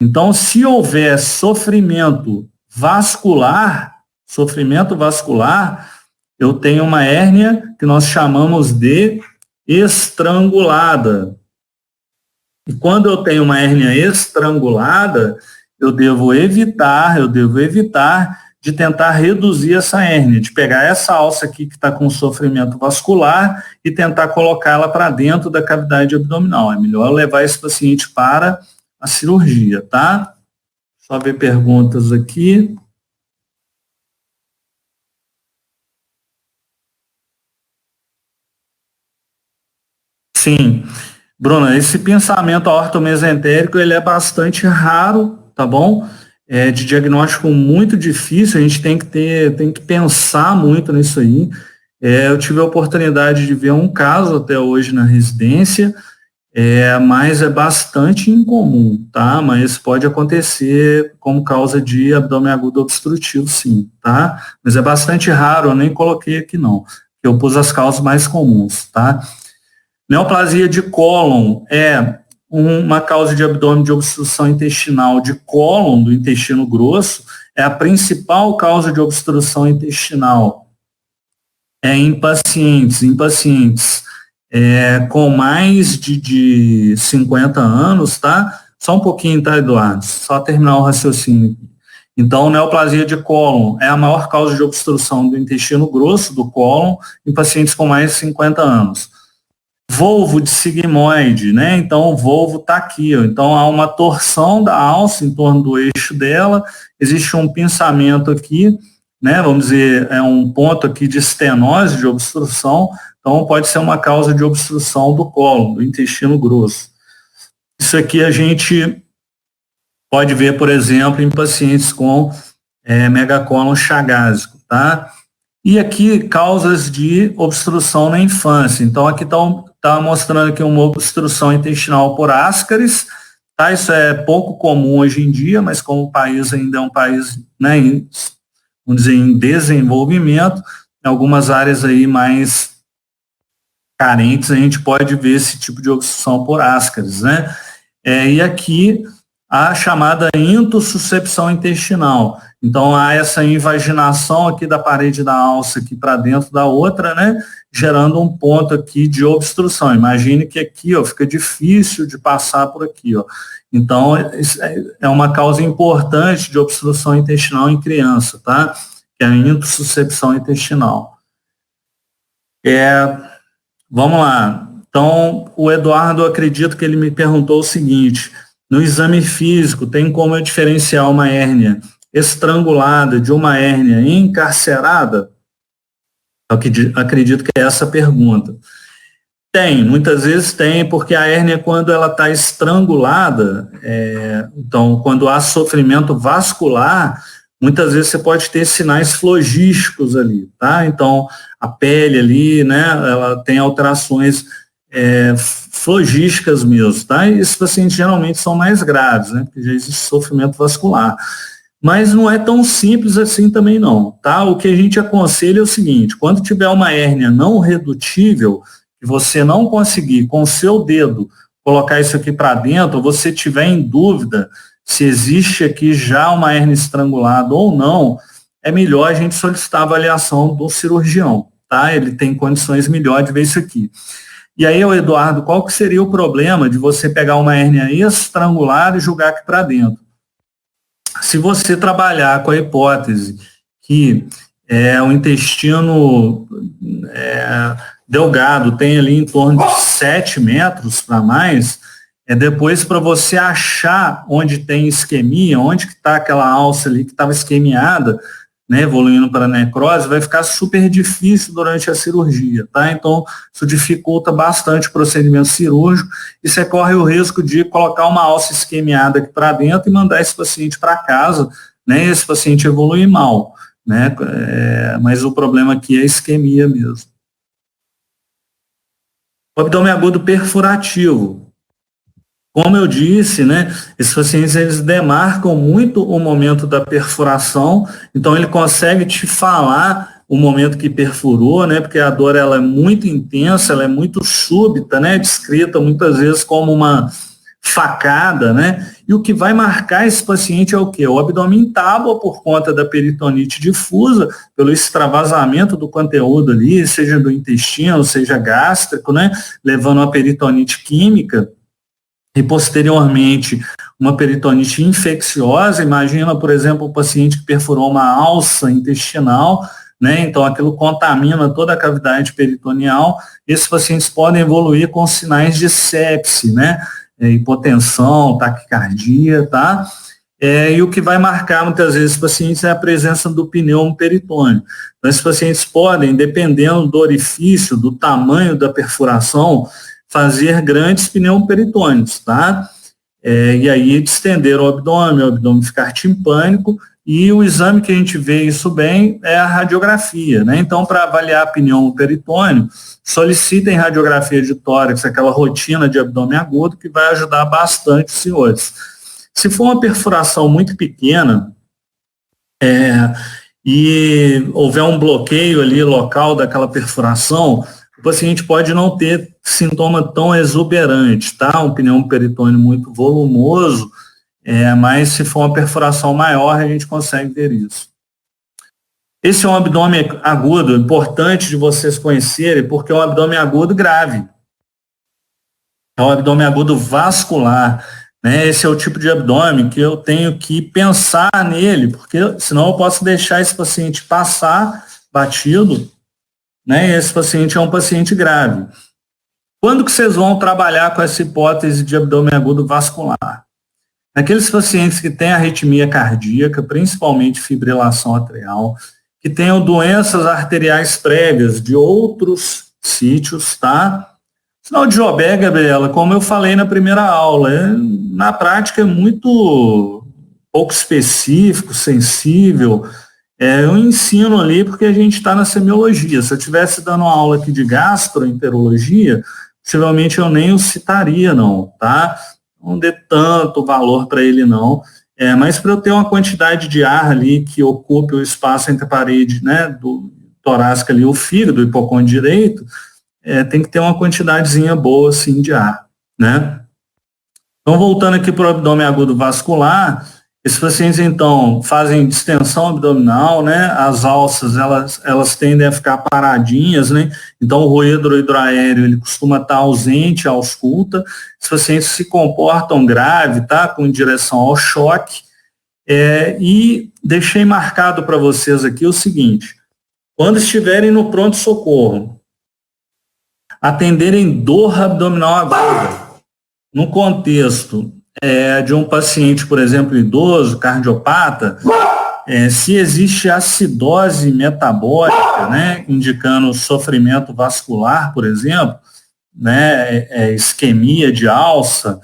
Então, se houver sofrimento vascular, eu tenho uma hérnia que nós chamamos de estrangulada. E quando eu tenho uma hérnia estrangulada, eu devo evitar de tentar reduzir essa hérnia, de pegar essa alça aqui que está com sofrimento vascular e tentar colocá-la para dentro da cavidade abdominal. É melhor levar esse paciente para a cirurgia, tá? Só ver perguntas aqui. Sim. Bruna, esse pensamento aortomesentérico, ele é bastante raro, tá bom? É de diagnóstico muito difícil, a gente tem que pensar muito nisso aí. Eu tive a oportunidade de ver um caso até hoje na residência, mas é bastante incomum, tá? Mas pode acontecer como causa de abdômen agudo obstrutivo, sim, tá? Mas é bastante raro, eu nem coloquei aqui não. Eu pus as causas mais comuns, tá? Neoplasia de cólon é uma causa de abdômen de obstrução intestinal de cólon, do intestino grosso, é a principal causa de obstrução intestinal. Em pacientes com mais de 50 anos, tá? Só um pouquinho, tá, Eduardo? Só terminar o raciocínio. Então, neoplasia de cólon é a maior causa de obstrução do intestino grosso, do cólon, em pacientes com mais de 50 anos. Volvo de sigmoide, né? Então, o volvo está aqui, ó. Então, há uma torção da alça em torno do eixo dela, existe um pinçamento aqui, né? Vamos dizer, é um ponto aqui de estenose, de obstrução, então pode ser uma causa de obstrução do cólon, do intestino grosso. Isso aqui a gente pode ver, por exemplo, em pacientes com megacólon chagásico, tá? E aqui, causas de obstrução na infância. Então, aqui está mostrando aqui uma obstrução intestinal por ascaris, tá? Isso é pouco comum hoje em dia, mas como o país ainda é um país, né, vamos dizer, em desenvolvimento, em algumas áreas aí mais carentes, a gente pode ver esse tipo de obstrução por ascaris, né? E aqui, a chamada intussuscepção intestinal. Então, há essa invaginação aqui da parede da alça aqui para dentro da outra, né? Gerando um ponto aqui de obstrução. Imagine que aqui, ó, fica difícil de passar por aqui, ó. Então, é uma causa importante de obstrução intestinal em criança, tá? Que é a intussuscepção intestinal. Vamos lá. Então, o Eduardo, acredito que ele me perguntou o seguinte: no exame físico, tem como eu diferenciar uma hérnia estrangulada de uma hérnia encarcerada? Eu acredito que é essa a pergunta. Tem, muitas vezes tem, porque a hérnia, quando ela está estrangulada, então, quando há sofrimento vascular, muitas vezes você pode ter sinais flogísticos ali, tá? Então, a pele ali, né, ela tem alterações flogísticas mesmo, tá? E esses pacientes geralmente são mais graves, né, porque já existe sofrimento vascular. Mas não é tão simples assim também não, tá? O que a gente aconselha é o seguinte, quando tiver uma hérnia não redutível, que você não conseguir com o seu dedo colocar isso aqui para dentro, ou você tiver em dúvida se existe aqui já uma hérnia estrangulada ou não, é melhor a gente solicitar a avaliação do cirurgião, tá? Ele tem condições melhores de ver isso aqui. E aí, Eduardo, qual que seria o problema de você pegar uma hérnia estrangulada e jogar aqui para dentro? Se você trabalhar com a hipótese que o intestino delgado tem ali em torno de 7 metros para mais, depois para você achar onde tem isquemia, onde que está aquela alça ali que estava isquemiada, né, evoluindo para necrose, vai ficar super difícil durante a cirurgia, tá? Então, isso dificulta bastante o procedimento cirúrgico e você corre o risco de colocar uma alça isquemiada aqui para dentro e mandar esse paciente para casa, né, e esse paciente evolui mal, né, mas o problema aqui é a isquemia mesmo. O abdômen agudo perfurativo. Como eu disse, né, esses pacientes eles demarcam muito o momento da perfuração, então ele consegue te falar o momento que perfurou, né, porque a dor ela é muito intensa, ela é muito súbita, né, descrita muitas vezes como uma facada, né, e o que vai marcar esse paciente é o quê? O abdômen em tábua por conta da peritonite difusa, pelo extravasamento do conteúdo ali, seja do intestino, seja gástrico, né, levando a peritonite química, e posteriormente uma peritonite infecciosa. Imagina, por exemplo, o paciente que perfurou uma alça intestinal, né? Então aquilo contamina toda a cavidade peritoneal. Esses pacientes podem evoluir com sinais de sepse, né? Hipotensão, taquicardia, tá? E o que vai marcar muitas vezes os pacientes é a presença do pneumo peritônio. Então esses pacientes podem, dependendo do orifício, do tamanho da perfuração, fazer grandes pneumoperitônios, tá? E aí distender o abdômen ficar timpânico, e o exame que a gente vê isso bem é a radiografia, né? Então, para avaliar pneumoperitônio, solicitem radiografia de tórax, aquela rotina de abdômen agudo, que vai ajudar bastante os senhores. Se for uma perfuração muito pequena, e houver um bloqueio ali local daquela perfuração, o paciente pode não ter sintoma tão exuberante, tá? Um pneumo peritônio muito volumoso, mas se for uma perfuração maior, a gente consegue ver isso. Esse é um abdômen agudo, importante de vocês conhecerem, porque é um abdômen agudo grave. É um abdômen agudo vascular, né? Esse é o tipo de abdômen que eu tenho que pensar nele, porque senão eu posso deixar esse paciente passar batido, né? Esse paciente é um paciente grave. Quando que vocês vão trabalhar com essa hipótese de abdômen agudo vascular? Naqueles pacientes que têm arritmia cardíaca, principalmente fibrilação atrial, que tenham doenças arteriais prévias de outros sítios, tá? Sinal de Jobert, Gabriela, como eu falei na primeira aula, na prática é muito pouco específico, sensível. Eu ensino ali porque a gente está na semiologia. Se eu estivesse dando uma aula aqui de gastroenterologia, possivelmente eu nem o citaria, não, tá? Não dê tanto valor para ele, não. Mas para eu ter uma quantidade de ar ali que ocupe o espaço entre a parede, né, do torácica ali, o fígado, o hipocôndrio direito, tem que ter uma quantidadezinha boa, assim, de ar, né? Então, voltando aqui para o abdômen agudo vascular, esses pacientes, então, fazem distensão abdominal, né? As alças, elas tendem a ficar paradinhas, né? Então, o ruído hidroaéreo, ele costuma estar ausente à ausculta. Esses pacientes se comportam grave, tá? Com direção ao choque. E deixei marcado para vocês aqui o seguinte: quando estiverem no pronto-socorro, atenderem dor abdominal aguda, no contexto de um paciente, por exemplo, idoso, cardiopata, se existe acidose metabólica, né, indicando sofrimento vascular, por exemplo, né, isquemia de alça,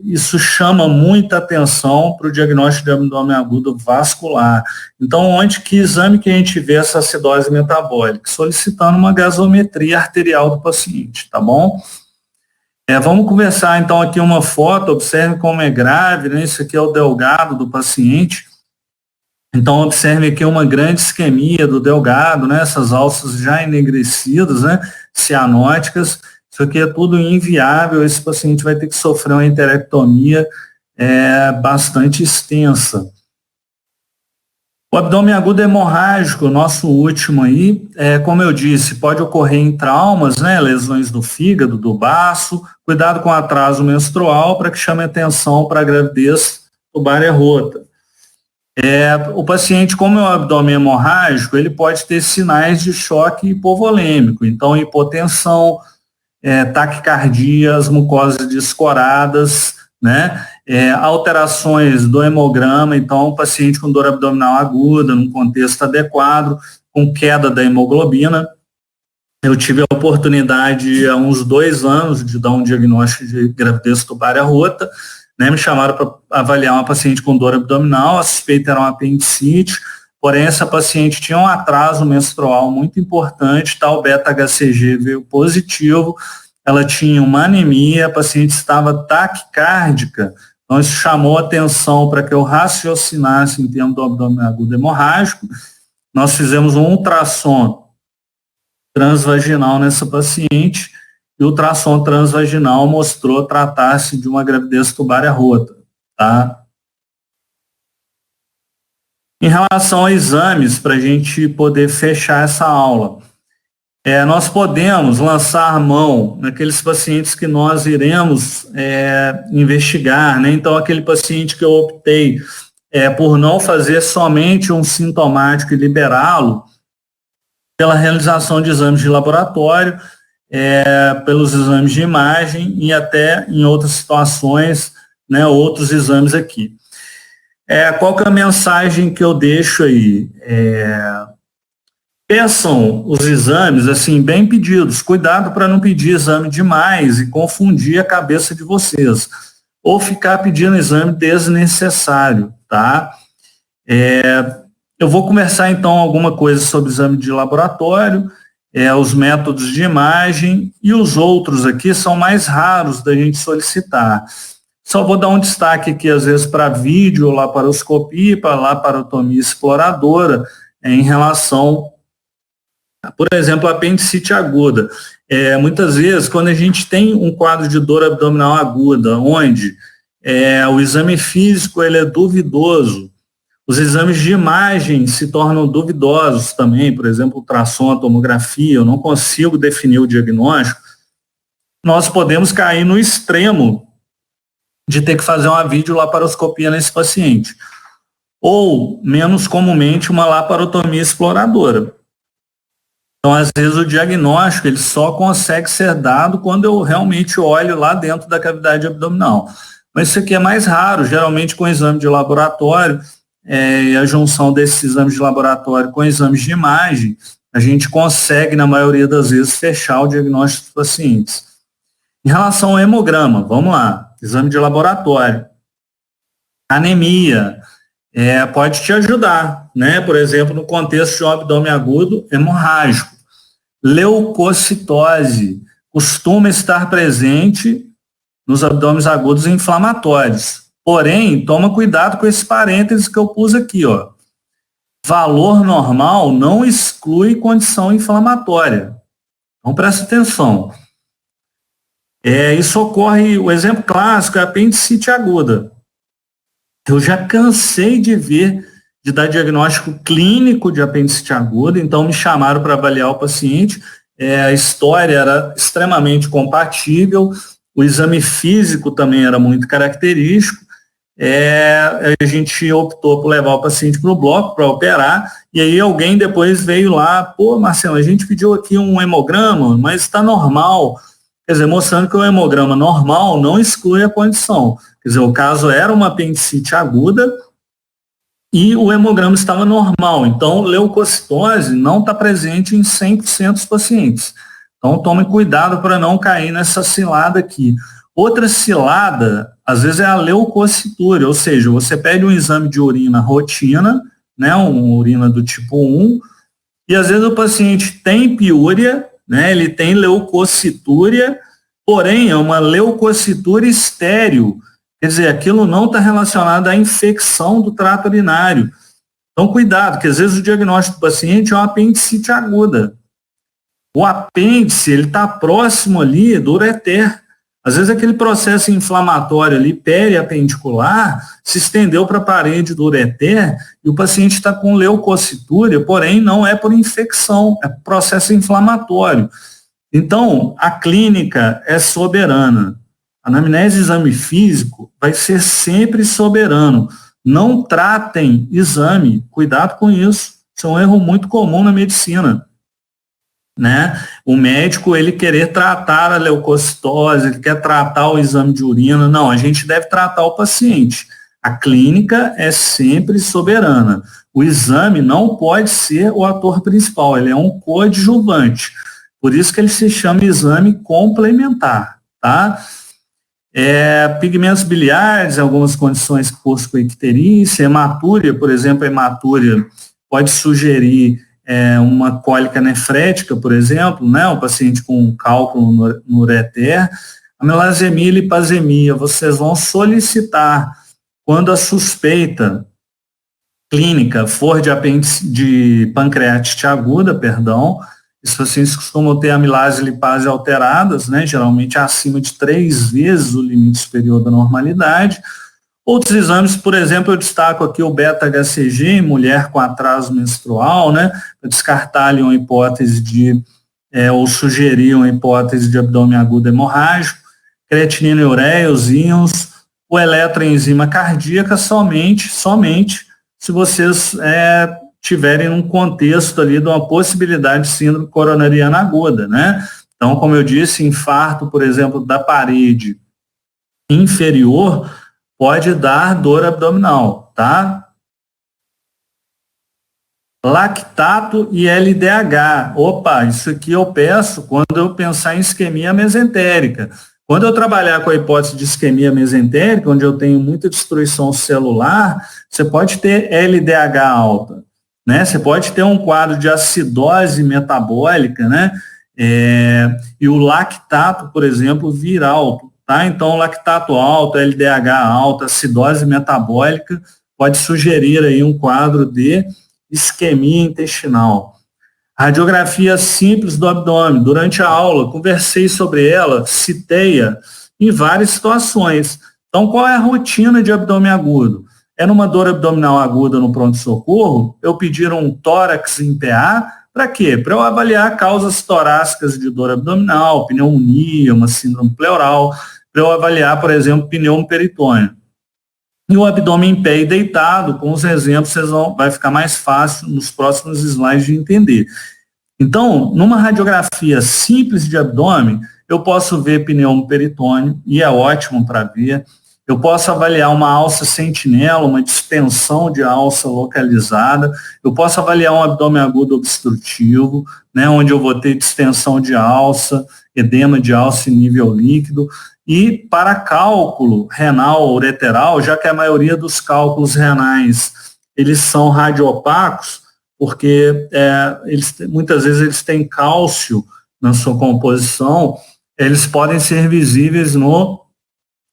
Isso chama muita atenção para o diagnóstico de abdômen agudo vascular. Então, onde que exame que a gente vê essa acidose metabólica? Solicitando uma gasometria arterial do paciente, tá bom? Vamos conversar então aqui uma foto, observe como é grave, né? Isso aqui é o delgado do paciente. Então, observe aqui uma grande isquemia do delgado, né? Essas alças já enegrecidas, né? Cianóticas. Isso aqui é tudo inviável, esse paciente vai ter que sofrer uma enterectomia bastante extensa. O abdômen agudo hemorrágico, nosso último aí, como eu disse, pode ocorrer em traumas, né, lesões do fígado, do baço, cuidado com atraso menstrual para que chame atenção para a gravidez tubária rota. O paciente, como é um abdômen hemorrágico, ele pode ter sinais de choque hipovolêmico, então hipotensão, taquicardia, as mucosas descoradas, né? Alterações do hemograma, então o paciente com dor abdominal aguda, num contexto adequado, com queda da hemoglobina. Eu tive a oportunidade há uns 2 anos de dar um diagnóstico de gravidez tubária rota, né? Me chamaram para avaliar uma paciente com dor abdominal, a suspeita era uma apendicite, porém essa paciente tinha um atraso menstrual muito importante, tal beta-HCG veio positivo, ela tinha uma anemia, a paciente estava taquicárdica, então isso chamou atenção para que eu raciocinasse em termos do abdômen agudo hemorrágico. Nós fizemos um ultrassom transvaginal nessa paciente, e o ultrassom transvaginal mostrou tratar-se de uma gravidez tubária rota, tá? Em relação a exames, para a gente poder fechar essa aula, nós podemos lançar mão naqueles pacientes que nós iremos investigar, né? Então, aquele paciente que eu optei por não fazer somente um sintomático e liberá-lo pela realização de exames de laboratório, pelos exames de imagem e até em outras situações, né, outros exames aqui. Qual que é a mensagem que eu deixo aí? Peçam os exames, assim, bem pedidos. Cuidado para não pedir exame demais e confundir a cabeça de vocês. Ou ficar pedindo exame desnecessário, tá? Eu vou conversar, então, alguma coisa sobre exame de laboratório, os métodos de imagem, e os outros aqui são mais raros da gente solicitar. Só vou dar um destaque aqui, às vezes, para vídeo, laparoscopia, para laparotomia exploradora, em relação, por exemplo, a apendicite aguda. Muitas vezes, quando a gente tem um quadro de dor abdominal aguda, onde o exame físico ele é duvidoso, os exames de imagem se tornam duvidosos também, por exemplo, ultrassom, a tomografia, eu não consigo definir o diagnóstico, nós podemos cair no extremo de ter que fazer uma videolaparoscopia nesse paciente. Ou, menos comumente, uma laparotomia exploradora. Então, às vezes, o diagnóstico ele só consegue ser dado quando eu realmente olho lá dentro da cavidade abdominal. Mas isso aqui é mais raro, geralmente com exame de laboratório, e a junção desses exames de laboratório com exames de imagem, a gente consegue, na maioria das vezes, fechar o diagnóstico dos pacientes. Em relação ao hemograma, vamos lá, exame de laboratório. Anemia, pode te ajudar, né? Por exemplo, no contexto de um abdômen agudo hemorrágico. Leucocitose costuma estar presente nos abdômenes agudos inflamatórios. Porém, toma cuidado com esse parênteses que eu pus aqui, ó. Valor normal não exclui condição inflamatória. Então, presta atenção. Isso ocorre, o exemplo clássico é a apendicite aguda. Eu já cansei de dar diagnóstico clínico de apendicite aguda, então me chamaram para avaliar o paciente, a história era extremamente compatível, o exame físico também era muito característico, a gente optou por levar o paciente para o bloco para operar, e aí alguém depois veio lá, pô, Marcelo, a gente pediu aqui um hemograma, mas está normal, quer dizer, mostrando que o hemograma normal não exclui a condição, quer dizer, o caso era uma apendicite aguda e o hemograma estava normal, então leucocitose não está presente em 100% dos pacientes, então tomem cuidado para não cair nessa cilada aqui. Outra cilada, às vezes, é a leucocitúria, ou seja, você pede um exame de urina rotina, né, uma urina do tipo 1, e às vezes o paciente tem piúria, né, ele tem leucocitúria, porém é uma leucocitúria estéril, quer dizer, aquilo não está relacionado à infecção do trato urinário. Então, cuidado, que às vezes o diagnóstico do paciente é uma apendicite aguda. O apêndice, ele está próximo ali do ureter. Às vezes aquele processo inflamatório ali, periapendicular, se estendeu para a parede do ureter e o paciente está com leucocitúria, porém não é por infecção, é processo inflamatório. Então, a clínica é soberana. A anamnese e exame físico vai ser sempre soberano. Não tratem exame, cuidado com isso. Isso é um erro muito comum na medicina, né? O médico, ele querer tratar a leucocitose, ele quer tratar o exame de urina. Não, a gente deve tratar o paciente. A clínica é sempre soberana. O exame não pode ser o ator principal, ele é um coadjuvante. Por isso que ele se chama exame complementar, tá? Pigmentos biliares, algumas condições curso icterícia, hematúria, por exemplo, a hematúria pode sugerir uma cólica nefrética, por exemplo, né, um paciente com cálculo no ureter. A melasemia e lipasemia, vocês vão solicitar quando a suspeita clínica for de pancreatite aguda, esses pacientes costumam ter amilase e lipase alteradas, né, geralmente acima de 3 vezes o limite superior da normalidade. Outros exames, por exemplo, eu destaco aqui o beta-HCG em mulher com atraso menstrual, né, para descartar ali uma hipótese ou sugerir uma hipótese de abdômen agudo hemorrágico, creatinina e ureia, os íons, o eletroenzima cardíaca somente se vocês tiverem um contexto ali de uma possibilidade de síndrome coronariana aguda, né? Então, como eu disse, infarto, por exemplo, da parede inferior pode dar dor abdominal, tá? Lactato e LDH. Opa, isso aqui eu peço quando eu pensar em isquemia mesentérica. Quando eu trabalhar com a hipótese de isquemia mesentérica, onde eu tenho muita destruição celular, você pode ter LDH alta, né? Você pode ter um quadro de acidose metabólica, né? E o lactato, por exemplo, vir alto, tá? Então, lactato alto, LDH alta, acidose metabólica, pode sugerir aí um quadro de isquemia intestinal. Radiografia simples do abdômen. Durante a aula, conversei sobre ela, citei-a em várias situações. Então, qual é a rotina de abdômen agudo? É numa dor abdominal aguda no pronto-socorro, eu pedir um tórax em PA, para quê? Para eu avaliar causas torácicas de dor abdominal, pneumonia, uma síndrome pleural, para eu avaliar, por exemplo, pneumo peritônio. E o abdômen em pé e deitado, com os exemplos, vai ficar mais fácil nos próximos slides de entender. Então, numa radiografia simples de abdômen, eu posso ver pneumo peritônio, e é ótimo para ver. Eu posso avaliar uma alça sentinela, uma distensão de alça localizada. Eu posso avaliar um abdômen agudo obstrutivo, né, onde eu vou ter distensão de alça, edema de alça em nível líquido. E para cálculo renal ureteral, já que a maioria dos cálculos renais eles são radioopacos, porque muitas vezes eles têm cálcio na sua composição, eles podem ser visíveis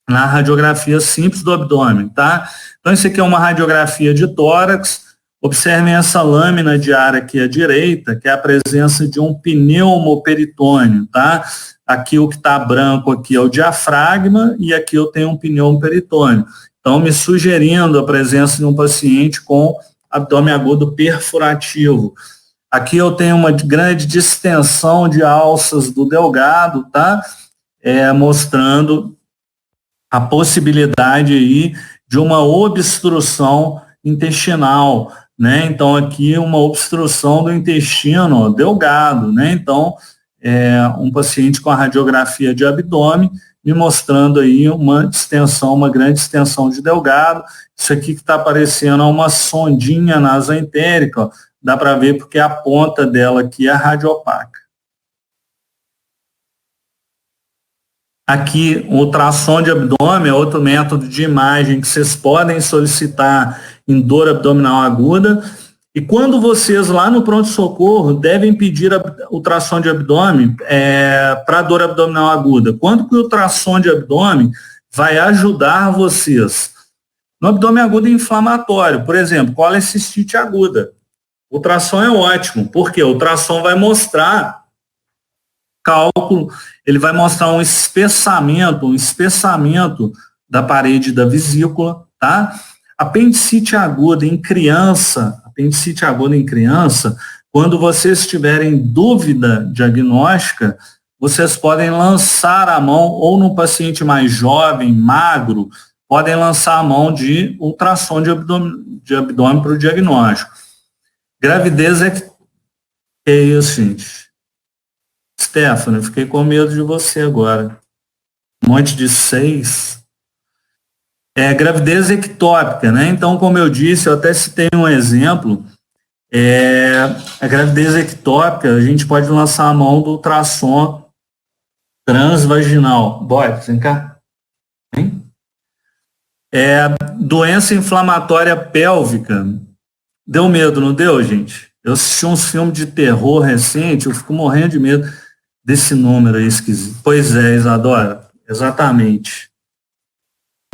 na radiografia simples do abdômen, tá? Então, isso aqui é uma radiografia de tórax. Observem essa lâmina de ar aqui à direita, que é a presença de um pneumoperitônio, tá? Aqui o que está branco aqui é o diafragma e aqui eu tenho um pneumoperitônio. Então, me sugerindo a presença de um paciente com abdômen agudo perfurativo. Aqui eu tenho uma grande distensão de alças do delgado, tá? Mostrando a possibilidade aí de uma obstrução intestinal, né? Então, aqui uma obstrução do intestino delgado, né? Então, um paciente com a radiografia de abdômen me mostrando aí uma grande extensão de delgado. Isso aqui que está aparecendo é uma sondinha nasoentérica, ó. Dá para ver porque a ponta dela aqui é radiopaca. Aqui, o ultrassom de abdômen é outro método de imagem que vocês podem solicitar em dor abdominal aguda. E quando vocês lá no pronto-socorro devem pedir ultrassom de abdômen para dor abdominal aguda? Quando que o ultrassom de abdômen vai ajudar vocês? No abdômen agudo inflamatório, por exemplo, colecistite aguda. O ultrassom é ótimo, porque o ultrassom vai mostrar cálculo, ele vai mostrar um espessamento da parede da vesícula, tá? Apendicite aguda em criança, quando vocês tiverem dúvida diagnóstica, vocês podem lançar a mão, ou no paciente mais jovem, magro, podem lançar a mão de ultrassom de abdômen para o diagnóstico. Gravidez é isso, gente. Stephanie, eu fiquei com medo de você agora. Um monte de 6. Gravidez ectópica, né? Então, como eu disse, eu até citei um exemplo. A gravidez ectópica, a gente pode lançar a mão do ultrassom transvaginal. Bora, vem cá. Hein? Doença inflamatória pélvica. Deu medo, não deu, gente? Eu assisti uns filmes de terror recente, eu fico morrendo de medo desse número aí esquisito. Pois é, Isadora, exatamente.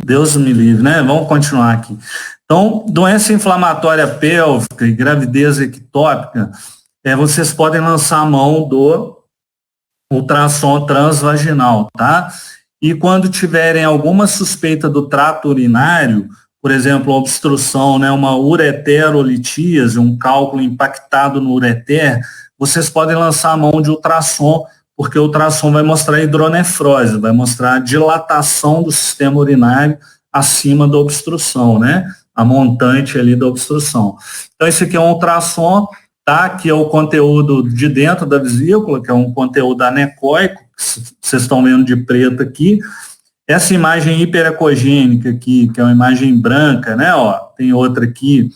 Deus me livre, né? Vamos continuar aqui. Então, doença inflamatória pélvica e gravidez ectópica, vocês podem lançar a mão do ultrassom transvaginal, tá? E quando tiverem alguma suspeita do trato urinário, por exemplo, obstrução, né, uma ureterolitíase, um cálculo impactado no ureter, vocês podem lançar a mão de ultrassom, porque o ultrassom vai mostrar hidronefrose, vai mostrar a dilatação do sistema urinário acima da obstrução, né? A montante ali da obstrução. Então, esse aqui é um ultrassom, tá? Que é o conteúdo de dentro da vesícula, que é um conteúdo anecoico, que vocês estão vendo de preto aqui. Essa imagem hiperecogênica aqui, que é uma imagem branca, né? Ó, tem outra aqui,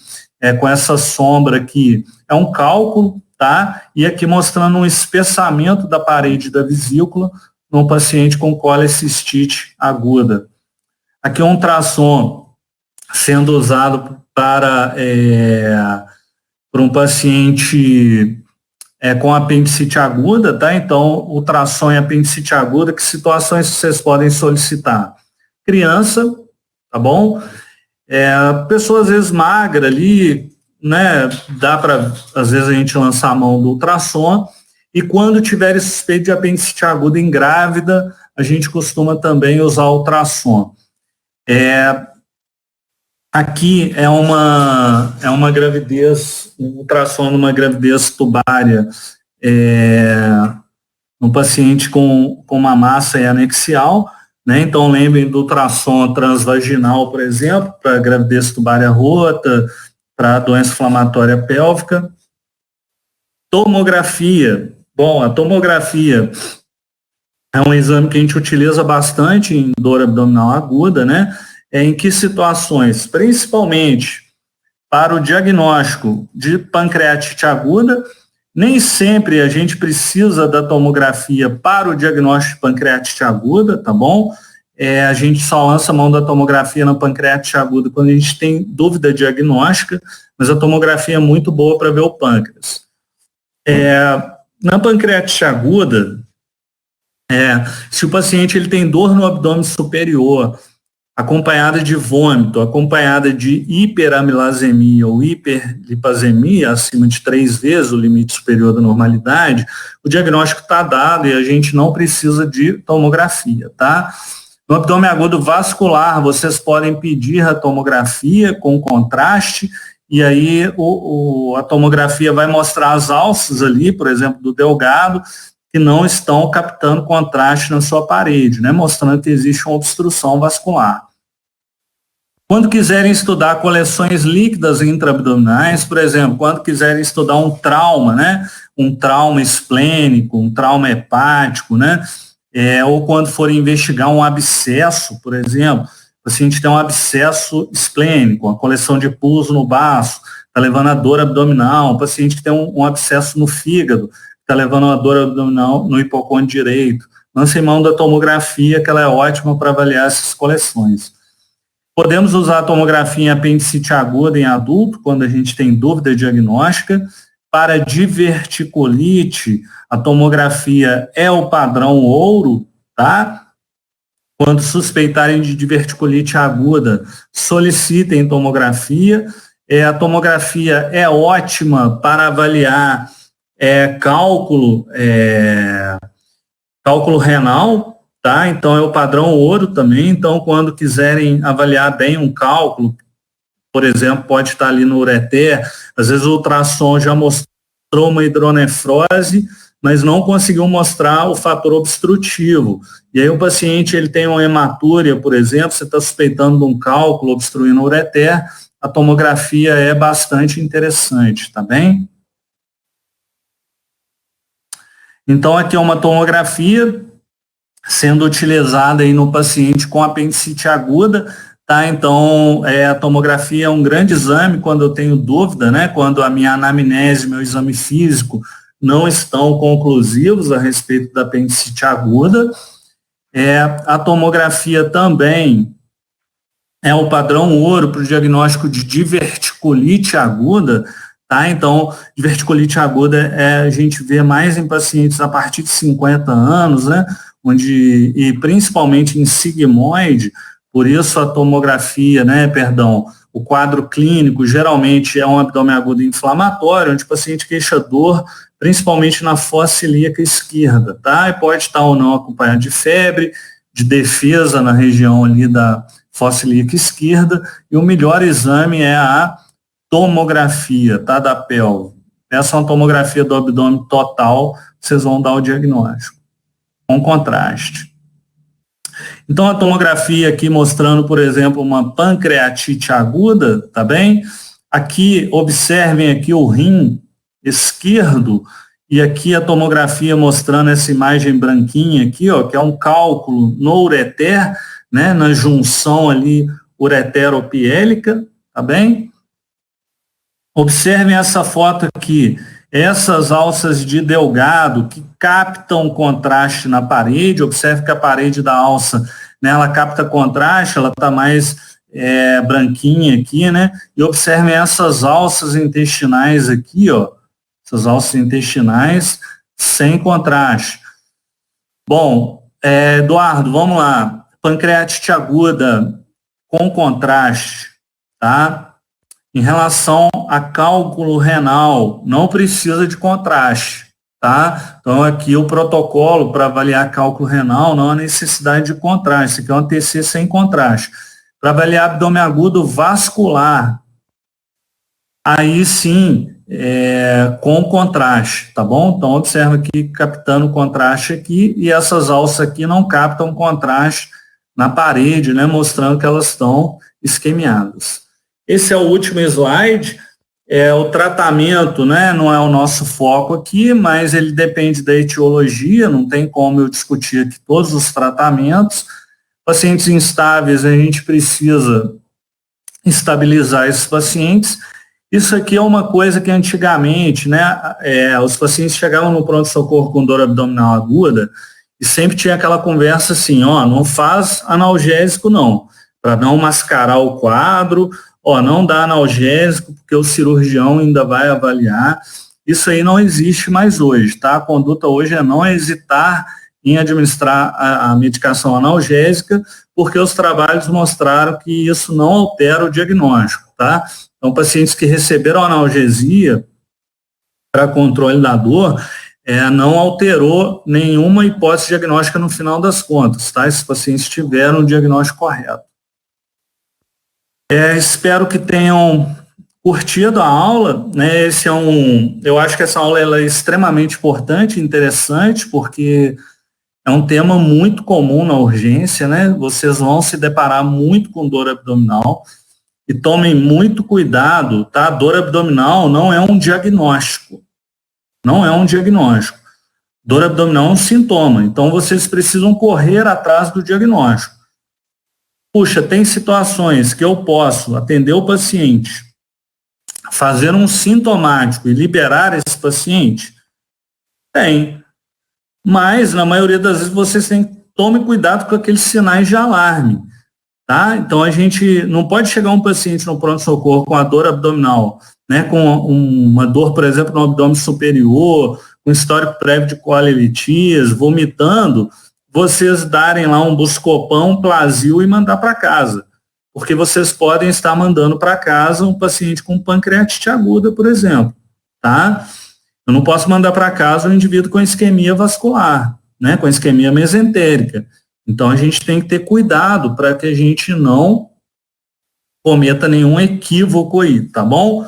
com essa sombra aqui, é um cálculo, tá? E aqui mostrando um espessamento da parede da vesícula num paciente com colecistite aguda. Aqui um ultrassom sendo usado para um paciente com apendicite aguda, tá? Então, ultrassom em apendicite aguda, que situações vocês podem solicitar? Criança, tá bom? Pessoa às vezes magra ali, né? Dá para, às vezes, a gente lançar a mão do ultrassom. E quando tiver suspeito de apendicite aguda em grávida, a gente costuma também usar ultrassom. Aqui é uma gravidez, um ultrassom numa gravidez tubária, um paciente com uma massa anexial, né? Então lembrem do ultrassom transvaginal, por exemplo, para gravidez tubária rota, para doença inflamatória pélvica. Tomografia. Bom, a tomografia é um exame que a gente utiliza bastante em dor abdominal aguda, né? Em que situações? Principalmente para o diagnóstico de pancreatite aguda. Nem sempre a gente precisa da tomografia para o diagnóstico de pancreatite aguda, tá bom? A gente só lança a mão da tomografia na pancreatite aguda quando a gente tem dúvida diagnóstica, mas a tomografia é muito boa para ver o pâncreas. Na pancreatite aguda, se o paciente ele tem dor no abdômen superior, acompanhada de vômito, acompanhada de hiperamilasemia ou hiperlipazemia, acima de 3 vezes o limite superior da normalidade, o diagnóstico está dado e a gente não precisa de tomografia, tá? No abdômen agudo vascular, vocês podem pedir a tomografia com contraste, e aí a tomografia vai mostrar as alças ali, por exemplo, do delgado, que não estão captando contraste na sua parede, né, mostrando que existe uma obstrução vascular. Quando quiserem estudar coleções líquidas intraabdominais, por exemplo, quando quiserem estudar um trauma, né, um trauma esplênico, um trauma hepático, né, ou quando forem investigar um abscesso, por exemplo, o paciente tem um abscesso esplênico, uma coleção de pus no baço, está levando a dor abdominal, um paciente que tem um abscesso no fígado, está levando a dor abdominal no hipocôndrio direito, lancem mão da tomografia, que ela é ótima para avaliar essas coleções. Podemos usar a tomografia em apendicite aguda em adulto, quando a gente tem dúvida diagnóstica. Para diverticulite, a tomografia é o padrão ouro, tá? Quando suspeitarem de diverticulite aguda, solicitem tomografia. A tomografia é ótima para avaliar cálculo renal, tá? Então é o padrão ouro também. Então, quando quiserem avaliar bem um cálculo, por exemplo, pode estar ali no ureter, às vezes o ultrassom já mostrou uma hidronefrose, mas não conseguiu mostrar o fator obstrutivo. E aí o paciente ele tem uma hematúria, por exemplo, você está suspeitando de um cálculo obstruindo o ureter, a tomografia é bastante interessante, tá bem? Então aqui é uma tomografia sendo utilizada aí no paciente com apendicite aguda, tá? Então, a tomografia é um grande exame quando eu tenho dúvida, né? Quando a minha anamnese, meu exame físico não estão conclusivos a respeito da apendicite aguda. A tomografia também é o padrão ouro para o diagnóstico de diverticulite aguda, tá? Então, diverticulite aguda a gente vê mais em pacientes a partir de 50 anos, né? E principalmente em sigmoide. Por isso a tomografia, o quadro clínico geralmente é um abdômen agudo inflamatório, onde o paciente queixa dor, principalmente na fossa ilíaca esquerda, tá? E pode estar ou não acompanhado de febre, de defesa na região ali da fossa ilíaca esquerda, e o melhor exame é a tomografia, tá? Da pelve. Essa é uma tomografia do abdômen total, vocês vão dar o diagnóstico, com contraste. Então, a tomografia aqui mostrando, por exemplo, uma pancreatite aguda, tá bem? Aqui, observem aqui o rim esquerdo, e aqui a tomografia mostrando essa imagem branquinha aqui, ó, que é um cálculo no ureter, né, na junção ali ureteropiélica, tá bem? Observem essa foto aqui, essas alças de Delgado que captam contraste na parede. Observe que a parede da alça, né, ela capta contraste, ela está mais branquinha aqui, né? E observem essas alças intestinais aqui, ó, essas alças intestinais sem contraste. Bom, Eduardo, vamos lá. Pancreatite aguda com contraste, tá? Em relação a cálculo renal, não precisa de contraste, tá? Então, aqui o protocolo para avaliar cálculo renal não há necessidade de contraste. Isso aqui é um TC sem contraste. Para avaliar abdômen agudo vascular, aí sim, com contraste, tá bom? Então, observa aqui, captando contraste aqui, e essas alças aqui não captam contraste na parede, né? Mostrando que elas estão isquemiadas. Esse é o último slide, o tratamento, né, não é o nosso foco aqui, mas ele depende da etiologia, não tem como eu discutir aqui todos os tratamentos. Pacientes instáveis, a gente precisa estabilizar esses pacientes. Isso aqui é uma coisa que antigamente, né, os pacientes chegavam no pronto-socorro com dor abdominal aguda e sempre tinha aquela conversa assim, ó, não faz analgésico não, para não mascarar o quadro, não dá analgésico porque o cirurgião ainda vai avaliar. Isso aí não existe mais hoje, tá? A conduta hoje é não hesitar em administrar a medicação analgésica, porque os trabalhos mostraram que isso não altera o diagnóstico, tá? Então, pacientes que receberam analgesia para controle da dor, não alterou nenhuma hipótese diagnóstica no final das contas, tá? Esses pacientes tiveram o diagnóstico correto. Espero que tenham curtido a aula, né? Eu acho que essa aula ela é extremamente importante e interessante, porque é um tema muito comum na urgência, né? Vocês vão se deparar muito com dor abdominal e tomem muito cuidado, tá? Dor abdominal não é um diagnóstico. Não é um diagnóstico. Dor abdominal é um sintoma, então vocês precisam correr atrás do diagnóstico. Puxa, tem situações que eu posso atender o paciente, fazer um sintomático e liberar esse paciente? Tem. mas na maioria das vezes vocês tome cuidado com aqueles sinais de alarme, tá? Então a gente não pode chegar um paciente no pronto-socorro com a dor abdominal, né, com uma dor, por exemplo, no abdômen superior, com histórico prévio de colelitias, vomitando, vocês darem lá um Buscopan, um Plasil e mandar para casa, porque vocês podem estar mandando para casa um paciente com pancreatite aguda, por exemplo, tá? Eu não posso mandar para casa um indivíduo com isquemia vascular, né, com isquemia mesentérica. Então, a gente tem que ter cuidado para que a gente não cometa nenhum equívoco aí, tá bom?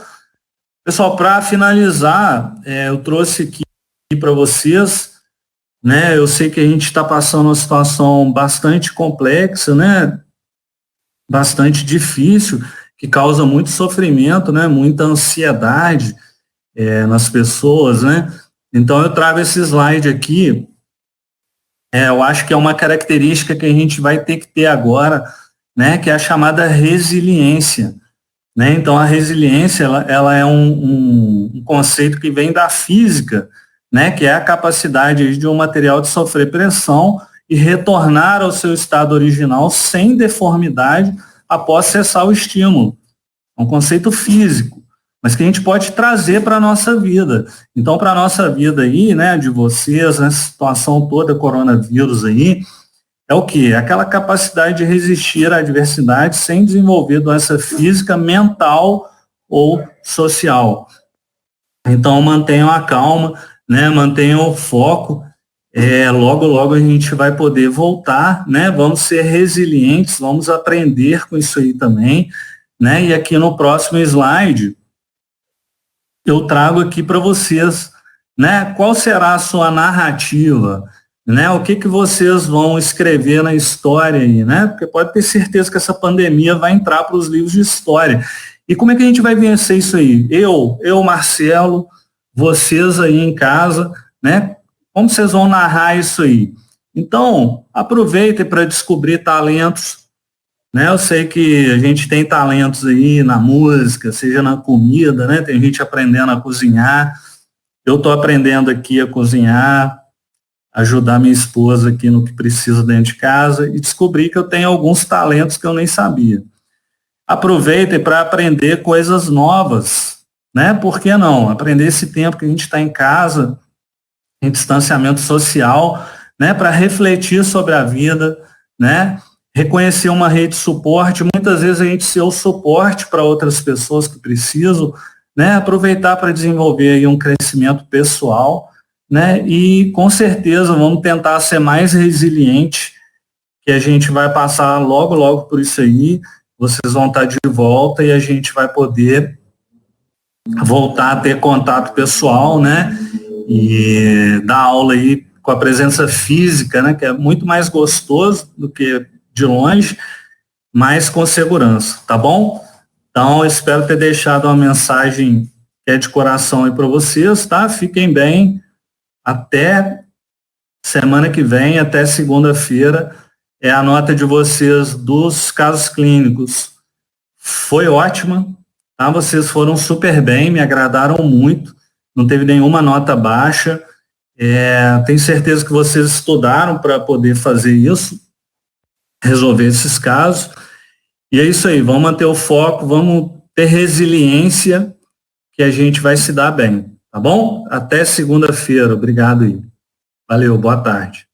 Pessoal, para finalizar, eu trouxe aqui para vocês, né, eu sei que a gente está passando uma situação bastante complexa, né, bastante difícil, que causa muito sofrimento, né, muita ansiedade nas pessoas, né? Então, eu trago esse slide aqui. Eu acho que é uma característica que a gente vai ter que ter agora, né, que é a chamada resiliência, né? Então, a resiliência, ela é um conceito que vem da física, né, que é a capacidade de um material de sofrer pressão e retornar ao seu estado original sem deformidade após cessar o estímulo. É um conceito físico, mas que a gente pode trazer para a nossa vida. Então, para a nossa vida aí, né, de vocês, nessa situação toda, coronavírus aí, é o quê? Aquela capacidade de resistir à adversidade sem desenvolver doença física, mental ou social. Então, mantenham a calma, né, mantenham o foco, logo, logo a gente vai poder voltar, né, vamos ser resilientes, vamos aprender com isso aí também, né, e aqui no próximo slide, eu trago aqui para vocês, né, qual será a sua narrativa, né, o que vocês vão escrever na história aí, né, porque pode ter certeza que essa pandemia vai entrar para os livros de história. E como é que a gente vai vencer isso aí? Eu, Marcelo, vocês aí em casa, né, como vocês vão narrar isso aí? Então, aproveitem para descobrir talentos, né? Eu sei que a gente tem talentos aí na música, seja na comida, né? Tem gente aprendendo a cozinhar. Eu estou aprendendo aqui a cozinhar, ajudar minha esposa aqui no que precisa dentro de casa e descobri que eu tenho alguns talentos que eu nem sabia. Aproveitem para aprender coisas novas, né? Por que não? Aprender esse tempo que a gente está em casa, em distanciamento social, né? Para refletir sobre a vida, né? Reconhecer uma rede de suporte, muitas vezes a gente ser o suporte para outras pessoas que precisam, né? Aproveitar para desenvolver aí um crescimento pessoal, né? E com certeza vamos tentar ser mais resiliente, que a gente vai passar logo, logo por isso aí, vocês vão estar de volta e a gente vai poder voltar a ter contato pessoal, né? E dar aula aí com a presença física, né? Que é muito mais gostoso do que de longe, mas com segurança, tá bom? Então, espero ter deixado uma mensagem que é de coração aí para vocês, tá? Fiquem bem, até semana que vem, até segunda-feira, é a nota de vocês dos casos clínicos. Foi ótima, tá? Vocês foram super bem, me agradaram muito, não teve nenhuma nota baixa, tenho certeza que vocês estudaram para poder fazer isso, resolver esses casos. E é isso aí, vamos manter o foco, vamos ter resiliência, que a gente vai se dar bem, tá bom? Até segunda-feira, obrigado aí. Valeu, boa tarde.